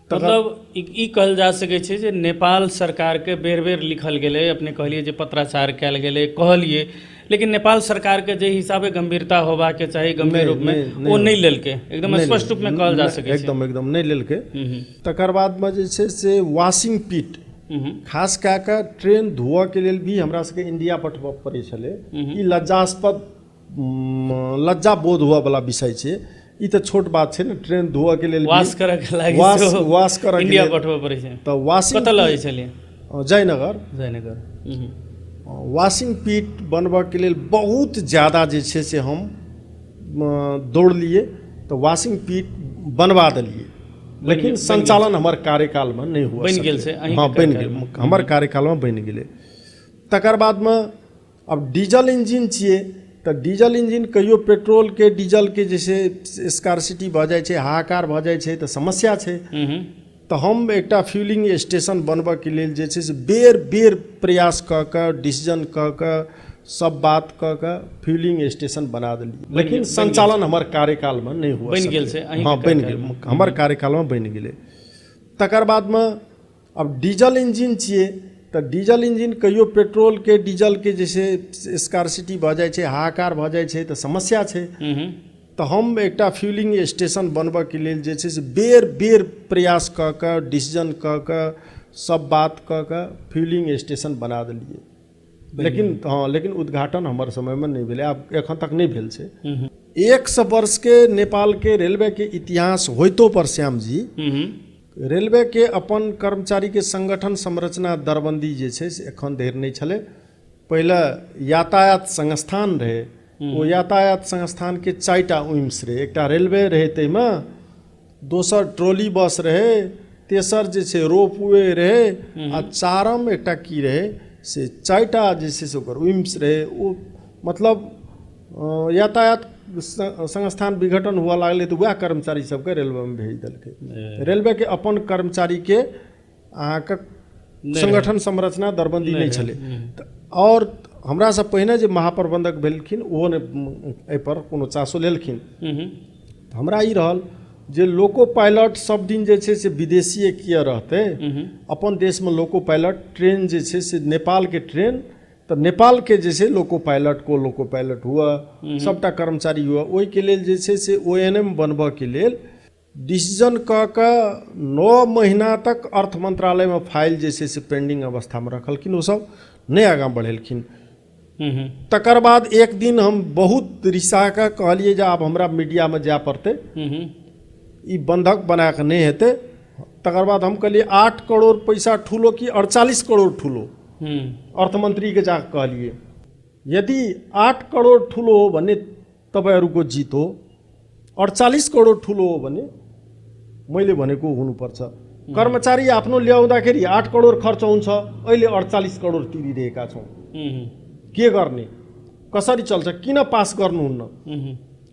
मतलब ई कहल जा सकै छै जे नेपाल सरकार के बेर बेर लिखल गेलै, अपने कहलिए जे पत्राचार कयल गेलै, कहलिए, लेकिन नेपाल सरकार के जे हिसाबे गंभीरता होबा के चाही गंभीर रूप में वो नहीं लेलकै। एकदम स्पष्ट रूप में कहल जा सकै छै एकदम नहीं लेलकै। तकर बाद में जे छै से वॉशिंग पिट खास कए कऽ ट्रेन धोअऽ के लेल भी हमरा सबके इंडिया पठबऽ पड़ै छलै। ई लज्जास्पद लज्जा बोध हुआ वाला विषय छै। ई तऽ छोट बात छै ने, ट्रेन धोआ के लेल वाश करऽ के लागि वाश करऽ के इंडिया लेल पठबऽ पड़ै छै। तऽ वाशिंग कतऽ लऽ जाइ छलियै? जयनगर जयनगर। वाशिंग पीट बनबऽ के लेल बहुत ज़्यादा जे छै से हम दौड़लिए, तऽ वाशिंग पीट बनवा देलिए, लेकिन संचालन हमर कार्यकाल में नहीं हुआ। बनि गेल से? हाँ बनि गेल, हमर कार्यकाल में बनि गेलै। तकर बाद में अब डीजल इंजन छिए, तऽ डीजल इंजन कहियो पेट्रोल के डीजल के जैसे स्कार्सिटी भऽ जाइ छै, हाहाकार भऽ जाइ छै, तऽ समस्या छै। तऽ हम एकटा फ्यूलिंग स्टेशन बनबऽ के लेल जे छै से बेर बेर प्रयास कऽ कऽ, डिसीजन कऽ कऽ, सब बात कऽ कऽ फ्यूलिंग स्टेशन बना देलिए, लेकिन संचालन हमर कार्यकाल में नहीं हुआ। बनि गेल से? हाँ बनि गेल, हमर कार्यकाल में बनि गेलै। तकर बाद में अब डीजल इंजन छिए, तऽ डीजल इंजन कहियो पेट्रोल के डीजल के जैसे स्कार्सिटी भऽ जाइ छै, हाहाकार भऽ जाइ छै, तऽ समस्या छै। तऽ हम एकटा फ्यूलिंग स्टेशन बनबऽ के लेल जे छै से बेर बेर प्रयास कऽ कऽ, डिसीजन कऽ कऽ, सब बात कऽ कऽ फ्यूलिंग स्टेशन बना देलिए, लेकिन हाँ लेकिन उद्घाटन हमर समय में नहीं भेलै, आब एखन तक नहीं भेल छै। 100 वर्ष के नेपाल के रेलवे के इतिहास होइतो पर श्याम जी, रेलवे के अपन कर्मचारी के संगठन संरचना दरबंदी जे छै से एखन धरि नहीं छलै। पहले यातायात संस्थान रहे, ओ यातायात संस्थान के 4टा उइम्स रहे। एकटा रेलवे रहे, ताहिमे दोसर ट्रॉली बस रहे, तेसर जे छै रोपवे रहे, आ चारम एकटा की रहे से 4टा जे छै से ओकर उइम्स रहे। ओ मतलब यातायात संस्थान विघटन हुआ लागलै तऽ वएह कर्मचारी सबके रेलवे में भेज देलकै। रेलवे के अपन कर्मचारी के अहाँके संगठन संरचना दरबंदी नहीं छलै। और हमरा से पहिने जे महाप्रबंधक भेलखिन ओहो ने एहि पर कोनो चासो लेलखिन। हमरा ई रहल जे लोको पायलट सब दिन जे छै से विदेशीय किया रहते, अपन देश में लोको पायलट ट्रेन जे छै से नेपाल के ट्रेन, तो नेपाल के जैसे लोको पायलट हुआ, सबटा कर्मचारी हुआ, ओहि के लेल जे छै से ONM बनबऽ के लेल डिसीजन कऽ कऽ 9 महीना तक अर्थ मंत्रालय में फाइल जे छै से पेंडिंग अवस्था में रखलखिन, ओ सब नहीं आगाँ बढ़ेलखिन। तकर बाद एक दिन हम बहुत रिसा कऽ कहलिए जे आब हमरा मीडिया में जाय पड़तै, ई बंधक बना कऽ नहीं हेतै। तकर बाद हम कहलिए 8 करोड़ पैसा ठूलो कि 48 करोड़ ठूलो, अर्थमंत्री के जाकर कहलिए यदि 8 करोड़ ठूलो हो भने तपाईहरुको जित हो, 48 करोड़ ठूलो हो भने मैले भनेको हुनुपर्छ। कर्मचारी आफ्नो ल्याउँदाखेरि 8 करोड़ खर्च हुन्छ, अहिले 48 करोड़ तिरिरहेका छौँ, के गर्ने, कसरी चल्छ, किन पास गर्नुहुन्न,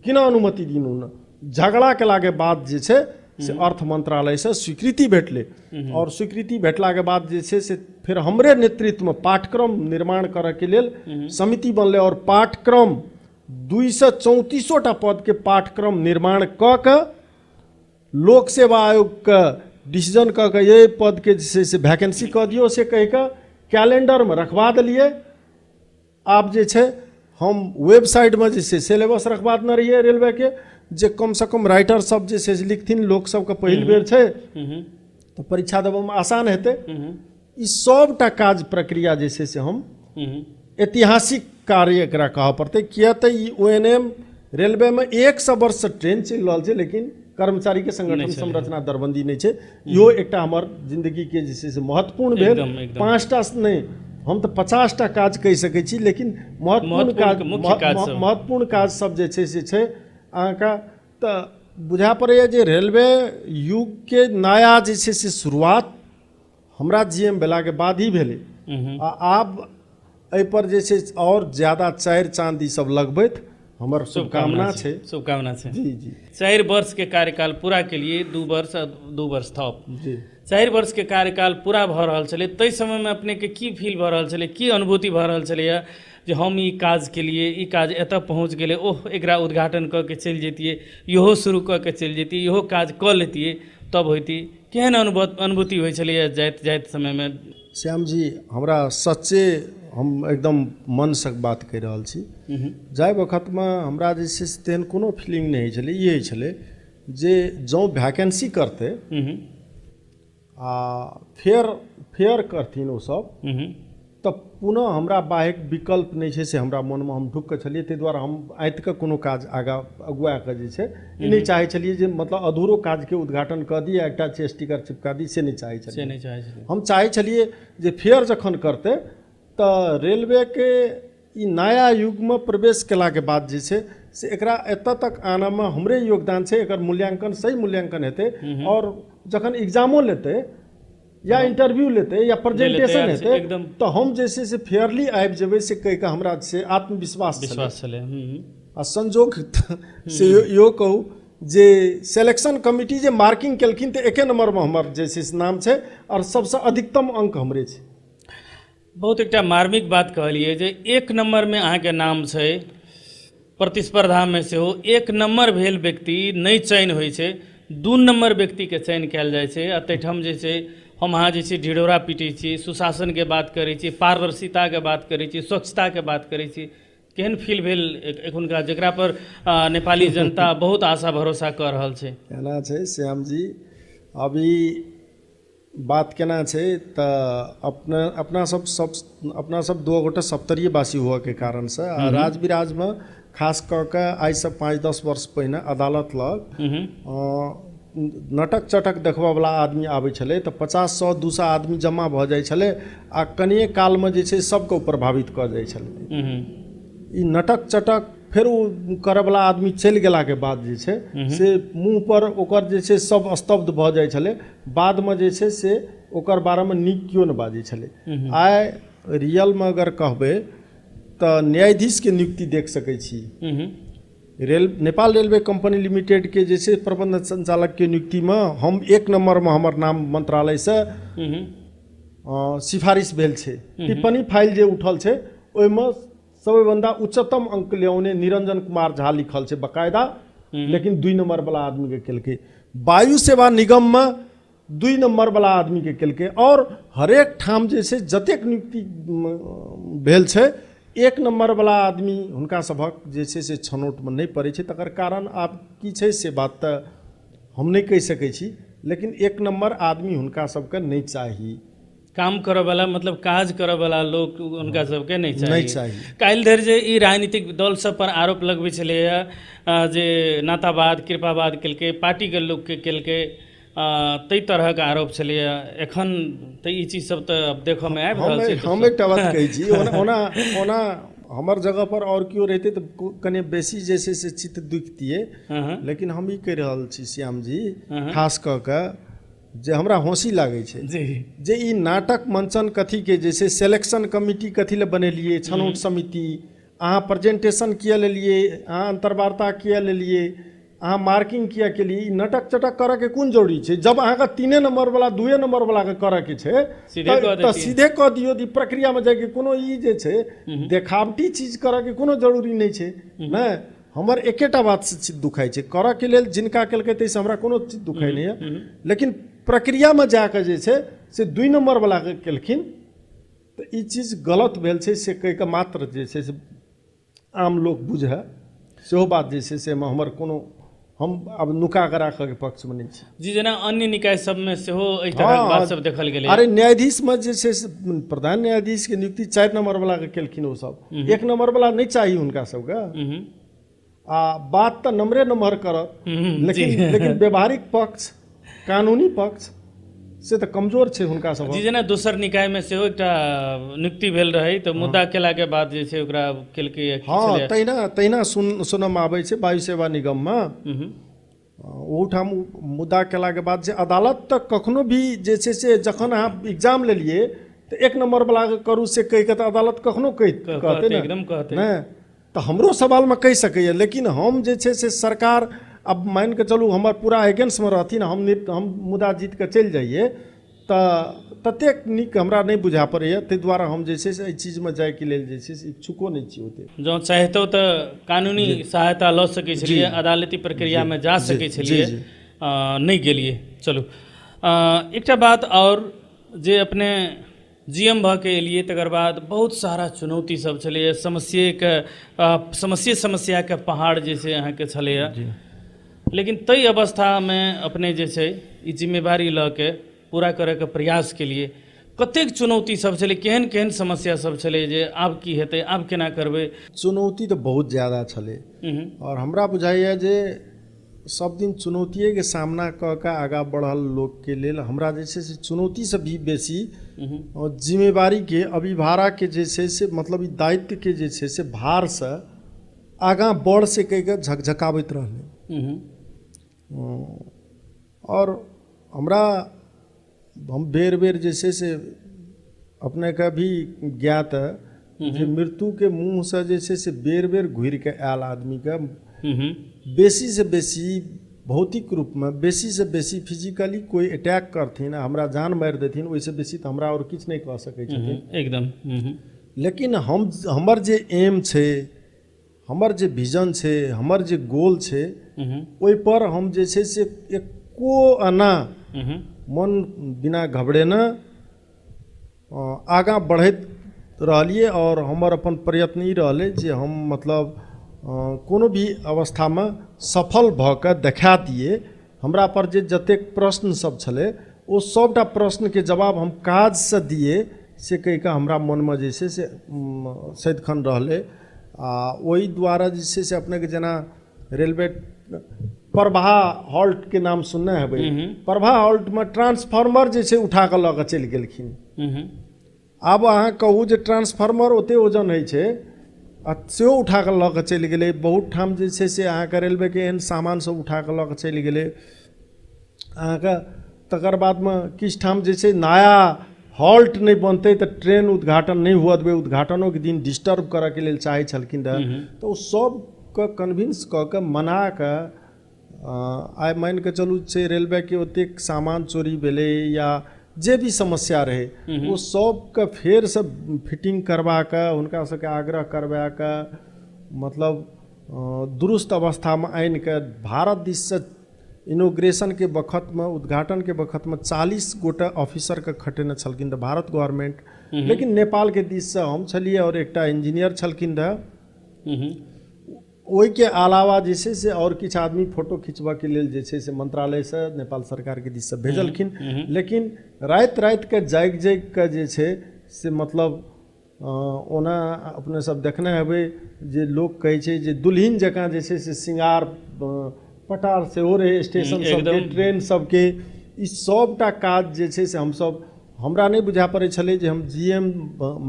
किन अनुमति दिनुहुन्न। झगड़ा के लागे बाद जे छै से अर्थ मंत्रालय से स्वीकृति भेटले, और स्वीकृति भेटला के बाद जे छै से फिर हमरे नेतृत्व में पाठ्यक्रम निर्माण करे के लेल समिति बनले, और पाठ्यक्रम 234टा पद के पाठ्यक्रम निर्माण क के लोक सेवा आयोग का डिसीजन क के ये पद के जे से वैकेंसी क दियो से कह के कैलेंडर में रखवा दिलिए। आप जे छै हम वेबसाइट में जे सिलेबस रखवा देने रहिए रेलवे के, जे कम से कम राइटर सब जे से लिखथिन, लोक सबके पहिल बेर छै तो परीक्षा देबऽ में आसान हेतै। ई सबटा काज प्रक्रिया जे से हम ऐतिहासिक कार्य एकरा कहऽ पड़तै, किया तऽ ई ONM रेलवे में 100 वर्ष से ट्रेन चलि रहल छै, लेकिन कर्मचारी के संगठन संरचना दरबंदी नहीं छै। इहो एकटा हमर जिंदगी के जे से महत्वपूर्ण भेल। 5टा नहीं, हम तो 50टा काज कहि सकै छी, लेकिन महत्वपूर्ण काज सब जे छै से छै अहाँका। तऽ बुझा पड़ैए जे रेलवे युग के नया जे छै से शुरुआत हमरा GM भेला के बाद ही भेलै। आब एहि पर जे छै और ज्यादा 4 चाँद ई सब लगबैत हमर शुभकामना छै। शुभकामना छै जी जी। 4 वर्ष के कार्यकाल पूरा के लिए 2 वर्ष और 2 वर्ष थप जी। 4 वर्ष के कार्यकाल पूरा भऽ रहल छलै, ताहि समय में अपने के की फील भऽ रहल छलै, की अनुभूति भऽ रहल छलैया जे हम ई काज के लिए, ई काज एतऽ पहुँच गेलै, ओह एकरा उद्घाटन कऽ के चलि जैतियै, इहो शुरू कऽ के चलि जैतियै, इहो काज कऽ लेतियै तब होइती। केहन अनुभूति होइ छलैया जाइत समय में? श्याम जी, हमरा सच्चे हम एकदम मन से बात कहि रहल छी। जाय वक्त में हमरा जे छै से तेहन कोनो फीलिंग नहीं होइ छलै। ई होइ छलै जे जँ वैकेंसी करतै आ फेयर करथिन ओ सब, तऽ पुनः हमरा बाहेक विकल्प नहि छै से हमरा मनमे हम ढुक कऽ छलियै, ताहि दुआरे हम आँति कऽ कोनो काज आगाँ अगुआ कऽ जे छै ई नहि चाहै छलियै जे मतलब अधूरो काजके उद्घाटन कऽ दी, एकटा से स्टिकर चिपका दी, से नहि चाहै छलियै। हम चाहै छलियै जे फेयर जखन करतै तऽ रेलवेके ई नया युगमे प्रवेश केलाके बाद जे छै से एकरा एतऽ तक आनामे हमरे योगदान छै, एकर मूल्यांकन सही मूल्यांकन हेतै, और जखन एग्जामो लेतै या इंटरव्यू लेते या प्रेजेंटेशन हेतै तो हम जे छै से फेयरली आबि जेबै से कहि कऽ हमरा से आत्मविश्वास छलै। आ संजोग से यो कहू जे सिलेक्शन कमिटी जे मार्किंग केलखिन तऽ एके नंबरमे हमर जे छै से नाम छै और सबसँ अधिकतम अंक हमरे छै। बहुत एकटा मार्मिक बात कहलिए जे एक नंबरमे अहाँके नाम छै, प्रतिस्पर्धामे सेहो एक नंबर भेल व्यक्ति नहि चयन होइ छै, 2 नंबर व्यक्तिके चयन कयल जाइ छै। आ ताहिठाम जे छै हम अहाँ जे छै ढिढोरा पीटै छी, सुशासनके बात करै छी, पारदर्शिताके बात करै छी, स्वच्छताके बात करै छी। केहन फील भेल एखुनका जकरा पर नेपाली जनता बहुत आशा भरोसा कऽ रहल छै? केना छै श्याम जी, अभी बात केना छै तऽ अपना सब 2 गोटे सप्तरीयवासी हुअके कारणसँ राज बिराजमे खास कऽ कऽ आइसँ 5-10 वर्ष पहिने अदालत लग नटक चटक देखबयवला आदमी आबै छलै तऽ 50-100-200 आदमी जमा भऽ जाइ छलै आ कनिए कालमे जे छै सबके प्रभावित कऽ जाइ छलै। ई नटक चटक फेर ओ करयवला आदमी चलि गेलाके बाद जे छै से मुँह पर ओकर जे छै सब स्तब्ध भऽ जाइ छलै, बादमे जे छै से ओकर बारेमे नीक केओ नहि बाजै छलै। आइ रियलमे अगर कहबै तऽ न्यायाधीशके नियुक्ति देख सकै छी, नेपाल रेलवे कंपनी लिमिटेड के जे छै प्रबंध संचालक के नियुक्ति में हम 1 नंबर में हमर नाम मंत्रालय से सिफारिश भेल छै। टिप्पणी फाइल जे उठल छै ओहिमे सबैभन्दा उच्चतम अंक ल्याउने निरंजन कुमार झा लिखल छै बकायदा, लेकिन 2 नंबर वाला आदमी के केलकै। वायु सेवा निगम में 2 नंबर वाला आदमी के केलकै, और हरेक ठाम जे छै जतेक नियुक्ति भेल छै 1 नंबर वाला आदमी हुनका सभक जे छै से छनौटमे नहि पड़ै छै। तकर कारण आब की छै से बात तऽ हम नहि कहि सकै छी, लेकिन 1 नंबर आदमी हुनका सबके नहीं चाही। काम करऽ वाला मतलब काज करऽ वाला लोग उनका सबके नहीं चाहिए। काल्हि धरि जे ई राजनीतिक दल सब पर आरोप लगबै छलैया जे नातावाद कृपावाद केलकै, पार्टीके लोकके केलकै, तै तरहक आरोप छलैया। एखन तऽ ई चीज सब तऽ अब देखऽमे आबि रहल छै। हम एकटा बात कहै छी, ओना हमर जगह पर और केओ रहते तऽ कने बेसी जे छै से चित्त दुखतियै, लेकिन हम ई कहि रहल छी श्याम जी, खास कऽ कऽ जे हमरा हँसी लागै छै जे ई नाटक मंचन कथी के जे छै सिलेक्शन कमिटी कथी लए बनेलिए, छनौट समिति, अहाँ प्रेजेंटेशन किया लेलिए, अहाँ अंतर्वार्ता किया लेलिए, अहाँ मार्किंग किया केलिए, ई नाटक चटक करऽ के कोन जरूरी छै? जब अहाँके 3 नंबर वाला 2 नंबर वाला के करऽ के छै तऽ सीधे कह दियौ। ई प्रक्रिया में जाके कोनो ई जे छै देखावटी चीज करऽ के कोनो जरूरी नहीं छै ने। हमर एकेटा बात से चित्त दुखाई छै, करऽ के लेल जिनका केलकै ताहिसँ हमरा कोनो चित्त दुखाई नहीं है, लेकिन प्रक्रिया में जाके जे छै से 2 नंबर वाला के केलखिन तऽ ई चीज गलत भेल छै से कहि कऽ मात्र जे छै से आम लोग बुझै, सेहो बात जे छै से हमर कोनो हम अब नुका कऽ राखऽ के पक्ष में नहीं छी जी। जेना अन्य निकाय सब में सेहो एहि तरहक बात सब देखल गेलै। अरे न्यायाधीश में जे छै से प्रधान न्यायाधीश के नियुक्ति 4 नंबर वाला के केलखिन, ओ सब 1 नंबर वाला नहीं चाहिए हुनका सबके। आ बात तऽ नंबर करत, लेकिन व्यवहारिक पक्ष, कानूनी पक्ष से तऽ कमजोर छै हुनका सब। जी जेना दोसर निकाय में सेहो एकटा नियुक्ति भेल रहै तऽ मुद्दा केला के बाद जे छै ओकरा केलकै। हाँ, तहिना सुनम आबै छै वायु सेवा निगम में। ओठाम मुद्दा केला के बाद जे अदालत तक कखनो भी जे छै से जखन अहाँ एग्जाम लेलिए तऽ 1 नंबर वाला के करू से कहि के तऽ अदालत कखनो कहते ने, एकदम कहते ने। तो हमरो सवाल में कहि सकैए, लेकिन हम जे छै से सरकार अब मान के चलू हमर पूरा अगेंस्ट में रहथिन, हम मुद्दा जीत के चलि जाइए तऽ ततेक नीक हमरा नहीं बुझा पड़ैए। ताहि दुआरे हम जे छै से एहि चीज में जाय के लेल जे छै से इच्छुको नहीं छी ओते। जँ चाहितो तऽ कानूनी सहायता लऽ सकै छलिए, अदालती प्रक्रिया में जा सकै छलिए, नहीं गेलिए। चलू एकटा बात और जे अपने जीएम भऽ के एलिए तकर बाद बहुत सारा चुनौती सब छलैए, समस्या के पहाड़ जे छै अहाँके छलैए, लेकिन तई अवस्था में अपने जे छै ई जिम्मेवारी लऽ के पूरा करे के प्रयास के लिए कतेक चुनौती सब छलै, केहन केहन समस्या सब छलै जे आब की हेतै, आब केना करबै? चुनौती तऽ बहुत ज़्यादा छलै और हमरा बुझाइए जे सब दिन चुनौतिएके सामना कऽ कऽ आगाँ बढ़ल लोकके लेल हमरा जे छै से चुनौतीसँ भी बेसी और जिम्मेवारीके अभिभाराके जे छै से मतलब ई दायित्वके जे छै से भारसँ आगाँ बढ़ सकैके झकझकाबैत रहलै। और हमरा हम बेर बेर जे छै से अपनेके भी ज्ञात जे मृत्युके मुँहसँ जे छै से बेर बेर घुरिके आयल आदमीके बेसी से बेसी भौतिक रूपमे बेसी से बेसी फिजिकली कोई अटैक करथिन हमरा जान मारि देथिन, ओहिसँ बेसी तऽ हमरा और किछु नहि कऽ सकै छथिन एकदम। लेकिन हमर जे एम छै, हमर जे विजन छै, हमर जे गोल छै, ओहिपर हम जे छै से एको आना मन बिना घबरेने आगाँ बढ़ैत रहलिए और हमर अपन प्रयत्न ई रहलै जे हम मतलब कोनो भी अवस्थामे सफल भऽ कऽ देखा दिए। हमरा पर जे जतेक प्रश्न सब छलै ओ सबटा प्रश्नके जवाब हम काजसँ दिए से कहि कऽ हमरा मनमे जे छै से सदिखन रहलै। आ ओहि दुआरे जे छै से अपनेके जेना रेलवे प्रभा हॉल्टके नाम सुनने हेबै, प्रभा हॉल्टमे ट्रांसफार्मर जे छै उठा कऽ लऽ कऽ चलि गेलखिन। आब अहाँ कहू जे ट्रांसफार्मर ओते वजन होइ छै आ सेहो उठा कऽ लऽ कऽ चलि गेलै। बहुत ठाम जे छै से अहाँके रेलवेके एहन सामान सब उठा कऽ लऽ कऽ चलि गेलै अहाँके। तकर बादमे किछु ठाम जे छै नया हॉल्ट नहि बनतै तऽ ट्रेन उद्घाटन नहि हुअ देबै, उद्घाटनोके दिन डिस्टर्ब करऽके लेल चाहै छलखिन रहऽ। तऽ ओ सबके कन्विंस कऽ कऽ मना कऽ आइ मानि कऽ चलू छै रेलवेके ओतेक सामान चोरी भेलै या जे भी समस्या रहै ओ सबके फेरसँ फिटिंग करबा कऽ हुनका सबके आग्रह करबा कऽ मतलब दुरुस्त अवस्थामे आनि कऽ भारत दिससँ इनोग्रेशनके वक्तमे उद्घाटनके वक्तमे 40 गोटा ऑफिसरके खटेने छलखिन तऽ भारत गवर्नमेंट। लेकिन नेपालके दिससँ हम छलिए और एकटा इंजीनियर छलखिन रहऽ। ओहिके अलावा जे छै से और किछु आदमी फोटो खिंचबऽके लेल जे छै से मंत्रालयसँ नेपाल सरकारके दिससँ भेजलखिन। लेकिन राति रातिके जागि जागि कऽ जे छै से मतलब ओना अपने सब देखने हेबै जे लोक कहै छै जे दुल्हिन जकाँ जे छै से श्रृंगार पटार सेहो रहै स्टेशन सबके, ट्रेन सबके। ई सबटा काज जे छै से हमसब हमरा नहि बुझा पड़ै छलै जे हम GM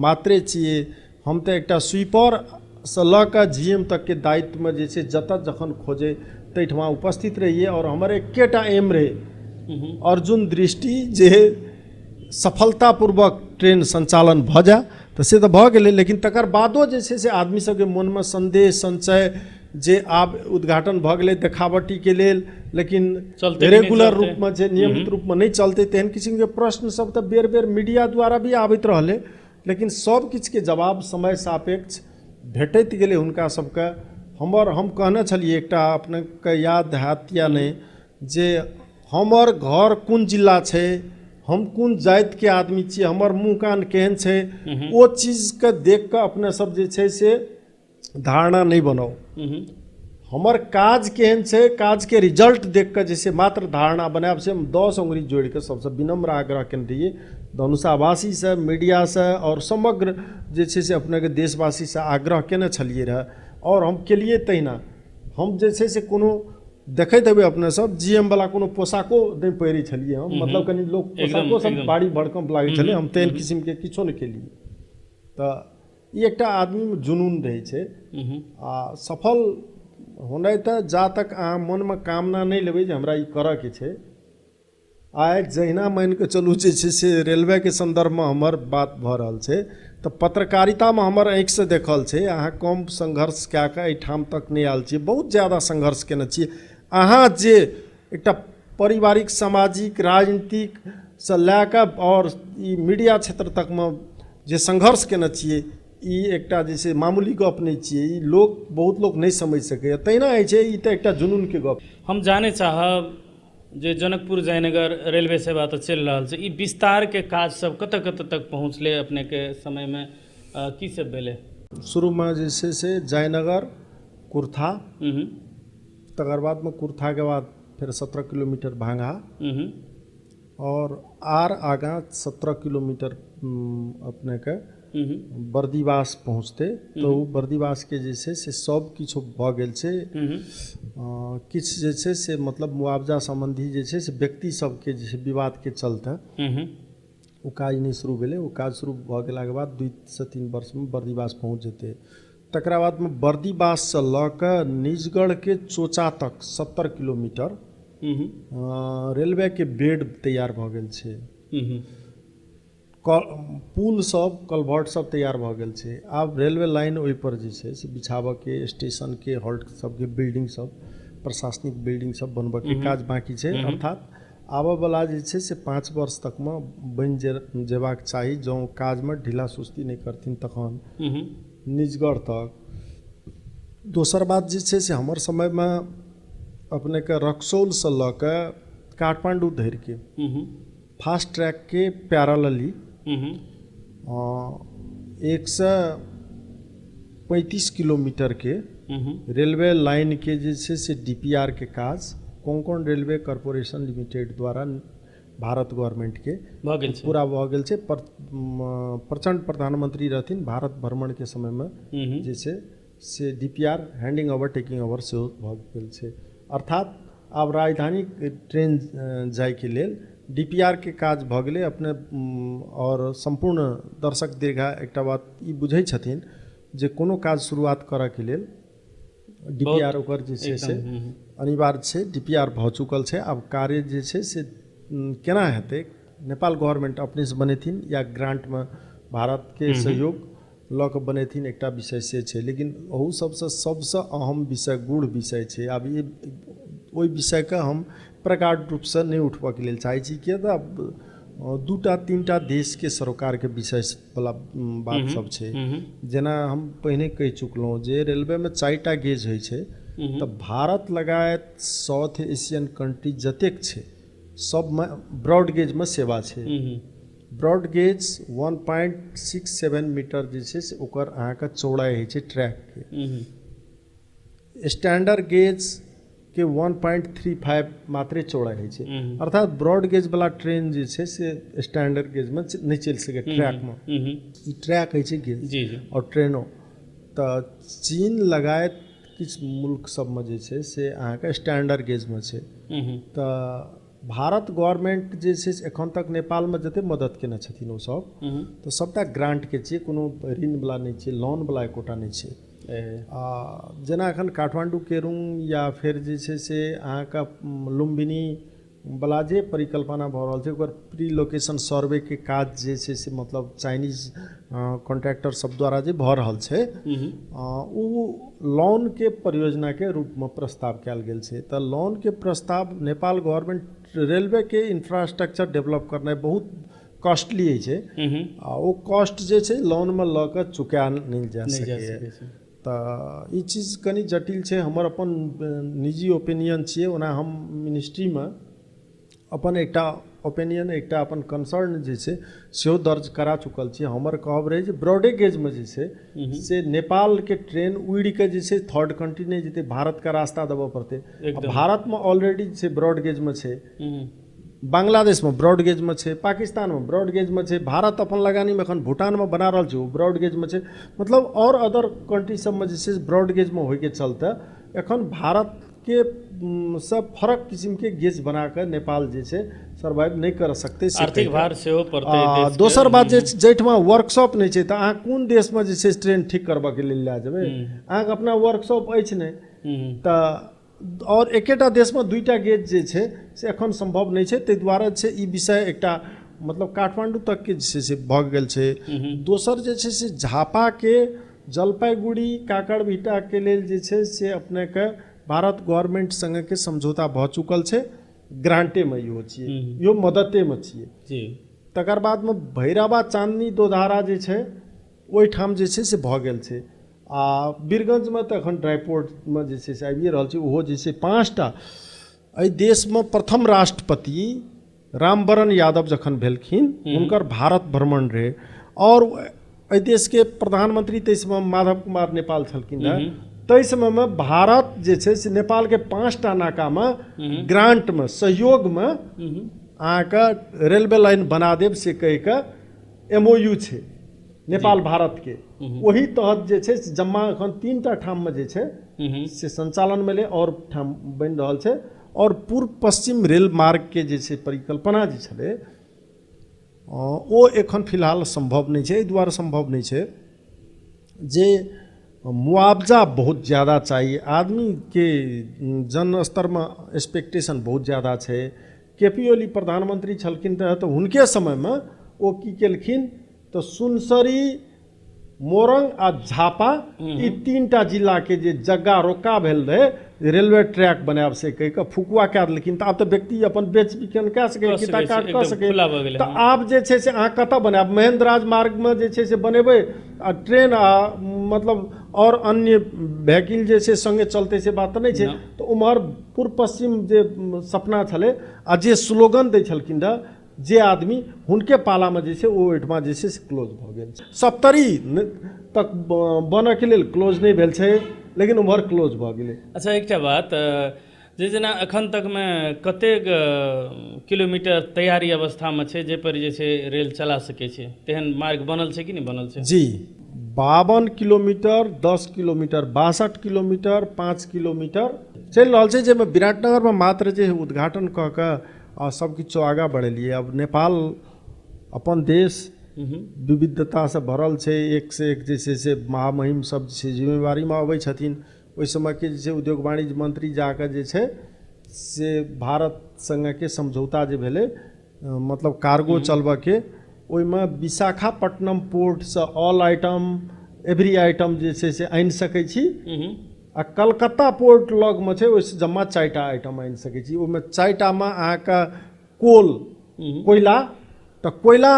मात्रे छियै, हम तऽ एकटा स्वीपरसँ लऽ कऽ GM तकके दायित्वमे जे छै जतऽ जखन खोजै ताहिठमा उपस्थित रहिए। और हमर एकेटा एम रहै अर्जुन दृष्टि जे सफलतापूर्वक ट्रेन संचालन भऽ जाए। तऽ से तऽ भऽ गेलै, लेकिन तकर बादो जे छै से आदमी सबके मनमे संदेह संशय जे आब उद्घाटन भऽ गेलै देखावटीके लेल लेकिन रेगुलर रूपमे जे नियमित रूपमे नहि चलतै तेहन किसिमके प्रश्न सब तऽ बेर बेर मीडिया द्वारा भी आबैत रहलै। लेकिन सब किछुके जवाब समय सापेक्ष भेटैत गेलै हुनका सबके। हम कहने छलिए एकटा अपनेके याद हैत या नहि जे हमर घर कोन जिला छै, हम कोन जातिके आदमी छियै, हमर मुँह कान केहन छै, ओ चीजके देख कऽ अपने सब जे छै से धारणा नहीं बनाओ। हमर काज केहन छै, काज के रिजल्ट देख कऽ जैसे मात्र धारणा बनायब से हम 10 अंगुरी जोड़ कऽ सबसे विनम्र आग्रह केने रहिए धनुषावासी से, मीडिया से और समग्र जे छै से अपने के देशवासी से आग्रह केने छलिए रह। और हम केलिए तहिना। हम जे छै से कोनो देखैत हेबै अपने सब GM वाला कोनो पोशाको नहीं पहिरै छलिए हम, मतलब कनी लोग पोशाको सब बाड़ी भड़कम लागै छलै, हम तेहन किस्म के किछो नहीं केलिए। तऽ ई एकटा आदमी में जुनून रहै छै आ सफल होनाइ तऽ जा तक अहाँ मनमे कामना नहीं लेबै जे हमरा ई करऽ के छै। आइ जहिना मान के चलू जे छै से रेलवे के संदर्भ में हमर बात भऽ रहल छै तऽ पत्रकारिता में हमर आँखि से देखल छै अहाँ कम संघर्ष कए कऽ एहिठाम तक नहीं आयल छियै, बहुत ज़्यादा संघर्ष केने छियै। अहाँ जे एकटा पारिवारिक सामाजिक राजनीतिक से लए कऽ और ई मीडिया क्षेत्र तक में जे संघर्ष केने छियै ई एकटा जे छै मामूली गप नहीं छियै, ई लोग बहुत लोग नहीं समझ सकैए। तहिना होइ छै, ई तऽ एकटा जुनून के गप। हम जाने चाहब जे जनकपुर जयनगर रेलवे सेवा तऽ चलि रहल छै, ई विस्तार के काज सब कतऽ कतऽ तक पहुँचलै अपने के समय में, की सब भेलै? शुरू में जे छै से जयनगर कुर्था, तकर बाद में कुर्था के बाद फिर 17 किलोमीटर भांगा, और आर आगाँ 17 किलोमीटर अपने के बर्दीवास पहुँचते तो बर्दीवास के जे छै से सब किछु भऽ गेल छै। किछु जे छै से मतलब मुआवजा संबंधी जे छै से व्यक्ति सबके जे छै विवाद के चलते ओ काज नहीं शुरू भेलै। ओ काज शुरू भऽ गेलाके बाद 2 से 3 वर्ष में बर्दीवास पहुँच जेतै। तकरा बाद में बर्दीवास से लऽ कऽ निजगढ़ के चोचा तक 70 किलोमीटर रेलवे के बेड तैयार भऽ गेल छै। पुल सब कलवर्ट सब तैयार भऽ गेल छै। आब रेलवे लाइन ओहि पर जे छै से बिछाबऽ के, स्टेशन के, हॉल्ट सबके बिल्डिंग सब, प्रशासनिक बिल्डिंग सब बनबऽ के काज बाकी छै। अर्थात आबऽ वाला जे छै से 5 वर्ष तक में बनि जेबाक चाही जँ काज में ढीला सुस्ती नहीं करथिन तखन निजगढ़ तक। दोसर बात जे छै से हमर समय में अपने के रक्सौल से लऽ कऽ काठमांडू धरि के फास्ट ट्रैक के पैरेलली 135 किलोमीटर के रेलवे लाइन के जे छै से डीपीआर के काज कोंकण रेलवे कॉर्पोरेशन लिमिटेड द्वारा भारत गवर्नमेंट के पूरा भऽ गेल छै। प्रचंड प्रधानमंत्री रहथिन, भारत भ्रमण के समय में जे छै से DPR handing over taking over सेहो भऽ गेल छै। अर्थात आब राजधानी ट्रेन जाय के लेल डीपीआर के काज भऽ गेलै अपने। और संपूर्ण दर्शक दीर्घा एकटा बात ई बुझै छथिन जे कोनो काज शुरुआत करऽ के लेल डीपीआर ओकर जे छै से अनिवार्य छै। डीपीआर भऽ चुकल छै। आब कार्य जे छै से केना हेतै, नेपाल गवर्नमेंट अपने से बनेथिन या ग्रांट में भारत के सहयोग लऽ कऽ बनेथिन, एकटा विषय से छै। लेकिन ओहू सबसे अहम विषय गूढ़ विषय छै। आब ई ओहि विषय के हम प्रगाढ़ रूप से नहीं उठबऽ के लेल चाहै छी, किया तऽ 2-3 देश के सरोकार के विषय वाला बात सब छै। जेना हम पहिने कहि चुकलहुँ जे रेलवे में 4टा गेज होइ छै, तऽ भारत लगायत साउथ एशियन कंट्री जतेक छै सब में ब्रॉड गेज में सेवा छै। ब्रॉड गेज 1.67 मीटर जे छै से ओकर अहाँके चौड़ाई होइ छै ट्रैक के। स्टैंडर्ड गेज के 1.35 मात्रे चौड़ाई होइ छै। अर्थात ब्रॉड गेज वाला ट्रेन जे छै से स्टैंडर्ड गेज में नहीं चल सके ट्रैक में। ई ट्रैक होइ छै गेज और ट्रेनों तऽ चीन लगायत किछु मुल्क सब में जे छै से अहाँके स्टैंडर्ड गेज में छै। तऽ भारत गवर्नमेंट जे छै से एखन तक नेपाल में जते मदद केने छथिन ओ सब तऽ सबटा ग्रांट के छै, कोनो ऋण वाला नहीं छै, लोन वाला एकोटा नहीं छै। जेना एखन काठमांडू केरुंग या फिर जे छै से अहाँके लुम्बिनी वाला जे परिकल्पना भऽ रहल छै ओकर प्री लोकेशन सर्वे के काज जे छै से मतलब चाइनीज कॉन्ट्रैक्टर सब द्वारा जे भऽ रहल छै ओ लोन के परियोजना के रूप में प्रस्ताव कयल गेल छै। तऽ लोन के प्रस्ताव नेपाल गवर्नमेंट रेलवे के इंफ्रास्ट्रक्चर डेवलप करनाइ बहुत कॉस्टली छै। आ ओ कॉस्ट जे छै लोन में लऽ कऽ चुकायल नहीं जा सकैए। तऽ ई चीज कनि जटिल छै। हमर अपन निजी ओपिनियन छियै। ओना हम मिनिस्ट्री में अपन एकटा ओपिनियन, एकटा अपन कंसर्न जे छै सेहो दर्ज करा चुकल छी। हमर कहब रहै जे ब्रॉडे गेज में जे छै से नेपाल के ट्रेन उड़ि के जे छै थर्ड कंट्री नहीं जेतै, भारत का रास्ता देबऽ पड़तै। भारत में ऑलरेडी छै ब्रॉड गेज में छै, बांग्लादेश में ब्रॉड गेज में छै, पाकिस्तान में ब्रॉड गेज में छै, भारत अपन लगानी में एखन भूटान में बना रहल छै ओ ब्रॉड गेज में छै। मतलब और अदर कंट्री सब में जे छै ब्रॉड गेज में होय के चलते एखन भारत के सब फरक किस्म के गेज बना कर नेपाल जे छै सर्वाइव नहीं कर सकते। आर्थिक भार सेहो पड़तै। दोसर बात जे जैठमा वर्कशॉप नहीं छै तऽ अहाँ कोन देश में जे छै ट्रेन ठीक करबऽ के लेल लए जेबै? अहाँके अपना वर्कशॉप अछि नहीं तऽ और एकेटा देश में 2टा गेज जे छै से एखन संभव नहीं छै। ताहि दुआरे छै ई विषय एकटा मतलब काठमांडू तक के जे छै से भऽ गेल छै। दोसर जे छै से झापा के जलपाईगुड़ी काकड़भिटा के लेल जे छै से अपने के भारत गवर्नमेंट संगे के समझौता भऽ चुकल छै। ग्रांटे में इहो छियै, इहो मददे में छियै। तकर बाद में भैरवा चांदनी दोधारा जे छै ओहिठाम जे छै से भऽ गेल छै। आ बीरगंज में तऽ एखन ड्राईपोर्ट में जे छै से आबिए रहल छै। ओहो जे छै 5टा एहि देश में प्रथम राष्ट्रपति रामवरण यादव जखन भेलखिन हुनकर भारत भ्रमण रहे और एहि देश के प्रधानमंत्री ताहि समय माधव कुमार नेपाल छलखिन है। ताहि समय में भारत जे छै से नेपाल के 5टा नाका में ग्रांट में सहयोग में अहाँके रेलवे लाइन बना देब से कहि कऽ MOU छै नेपाल भारत के। वही तहत जे छै से जम्मा एखन 3टा ठाम में जे छै से संचालन में ले और ठाम बनि रहल छै। और पूर्व पश्चिम रेल मार्ग के जे छै परिकल्पना जे छलै ओ एखन फिलहाल संभव नहीं छै। एहि दुआरे संभव नहीं छै जे मुआवजा बहुत ज़्यादा चाहिए। आदमी के जन स्तर में एक्सपेक्टेशन बहुत ज़्यादा छै। KP ओली प्रधानमंत्री छलखिन तऽ हुनके समय में ओ की केलखिन तऽ सुनसरी, मोरंग आ झापा ई 3टा जिला के जे जगह रोका भेल रहे रेलवे ट्रैक बनाब से कहि कऽ फुकुआ कए देलखिन। तऽ आब तऽ व्यक्ति अपन बेच बिकन कए सकै, किता काट कऽ सकै। तऽ आब जे छै से अहाँ कतऽ बनायब? महेंद्र राज मार्ग में जे छै से बनेबै आ ट्रेन आ मतलब और अन्य व्हीकल जे छै संगे चलते से बात नहीं छै। तऽ उम्हर पूर्व पश्चिम जे सपना छलै आ जे स्लोगन दै छलखिन रह जे आदमी हुनके पाला में जे छै ओ ओहिठमा जे छै से क्लोज भऽ गेल छै। 70 तक बनऽ के लेल क्लोज नहीं भेल छै, लेकिन उम्हर क्लोज भऽ गेलै। अच्छा एकटा बात जे जेना एखन तक में कतेक किलोमीटर तैयारी अवस्था में छै जे पर जे छै रेल चला सकै छै, तेहन मार्ग बनल छै कि नहीं बनल छै? जी 52 किलोमीटर, 10 किलोमीटर, 62 किलोमीटर, 5 किलोमीटर चलि रहल छै, जाहिमे विराटनगर में मात्र जे उद्घाटन कऽ कऽ आ सब किछु आगाँ बढ़ेलिए। अब नेपाल अपन देश विविधता से भरल छै, एक से एक जे छै से महामहिम सब जे छै जिम्मेवारी में अबै छथिन। ओहि समय के जे छै उद्योग वाणिज्य मंत्री जाके जे छै से भारत संगे के समझौता जे भेलै मतलब कार्गो चलबऽ के, ओहिमे विशाखापट्टनम पोर्ट से ऑल आइटम एवरी आइटम जे छै से आनि सकै छी। आ कलकत्ता पोर्ट लग में छै ओहिसँ जम्मा 4टा आइटम आनि सकै छी। ओहिमे 4टा में अहाँके कोयला, तऽ कोयला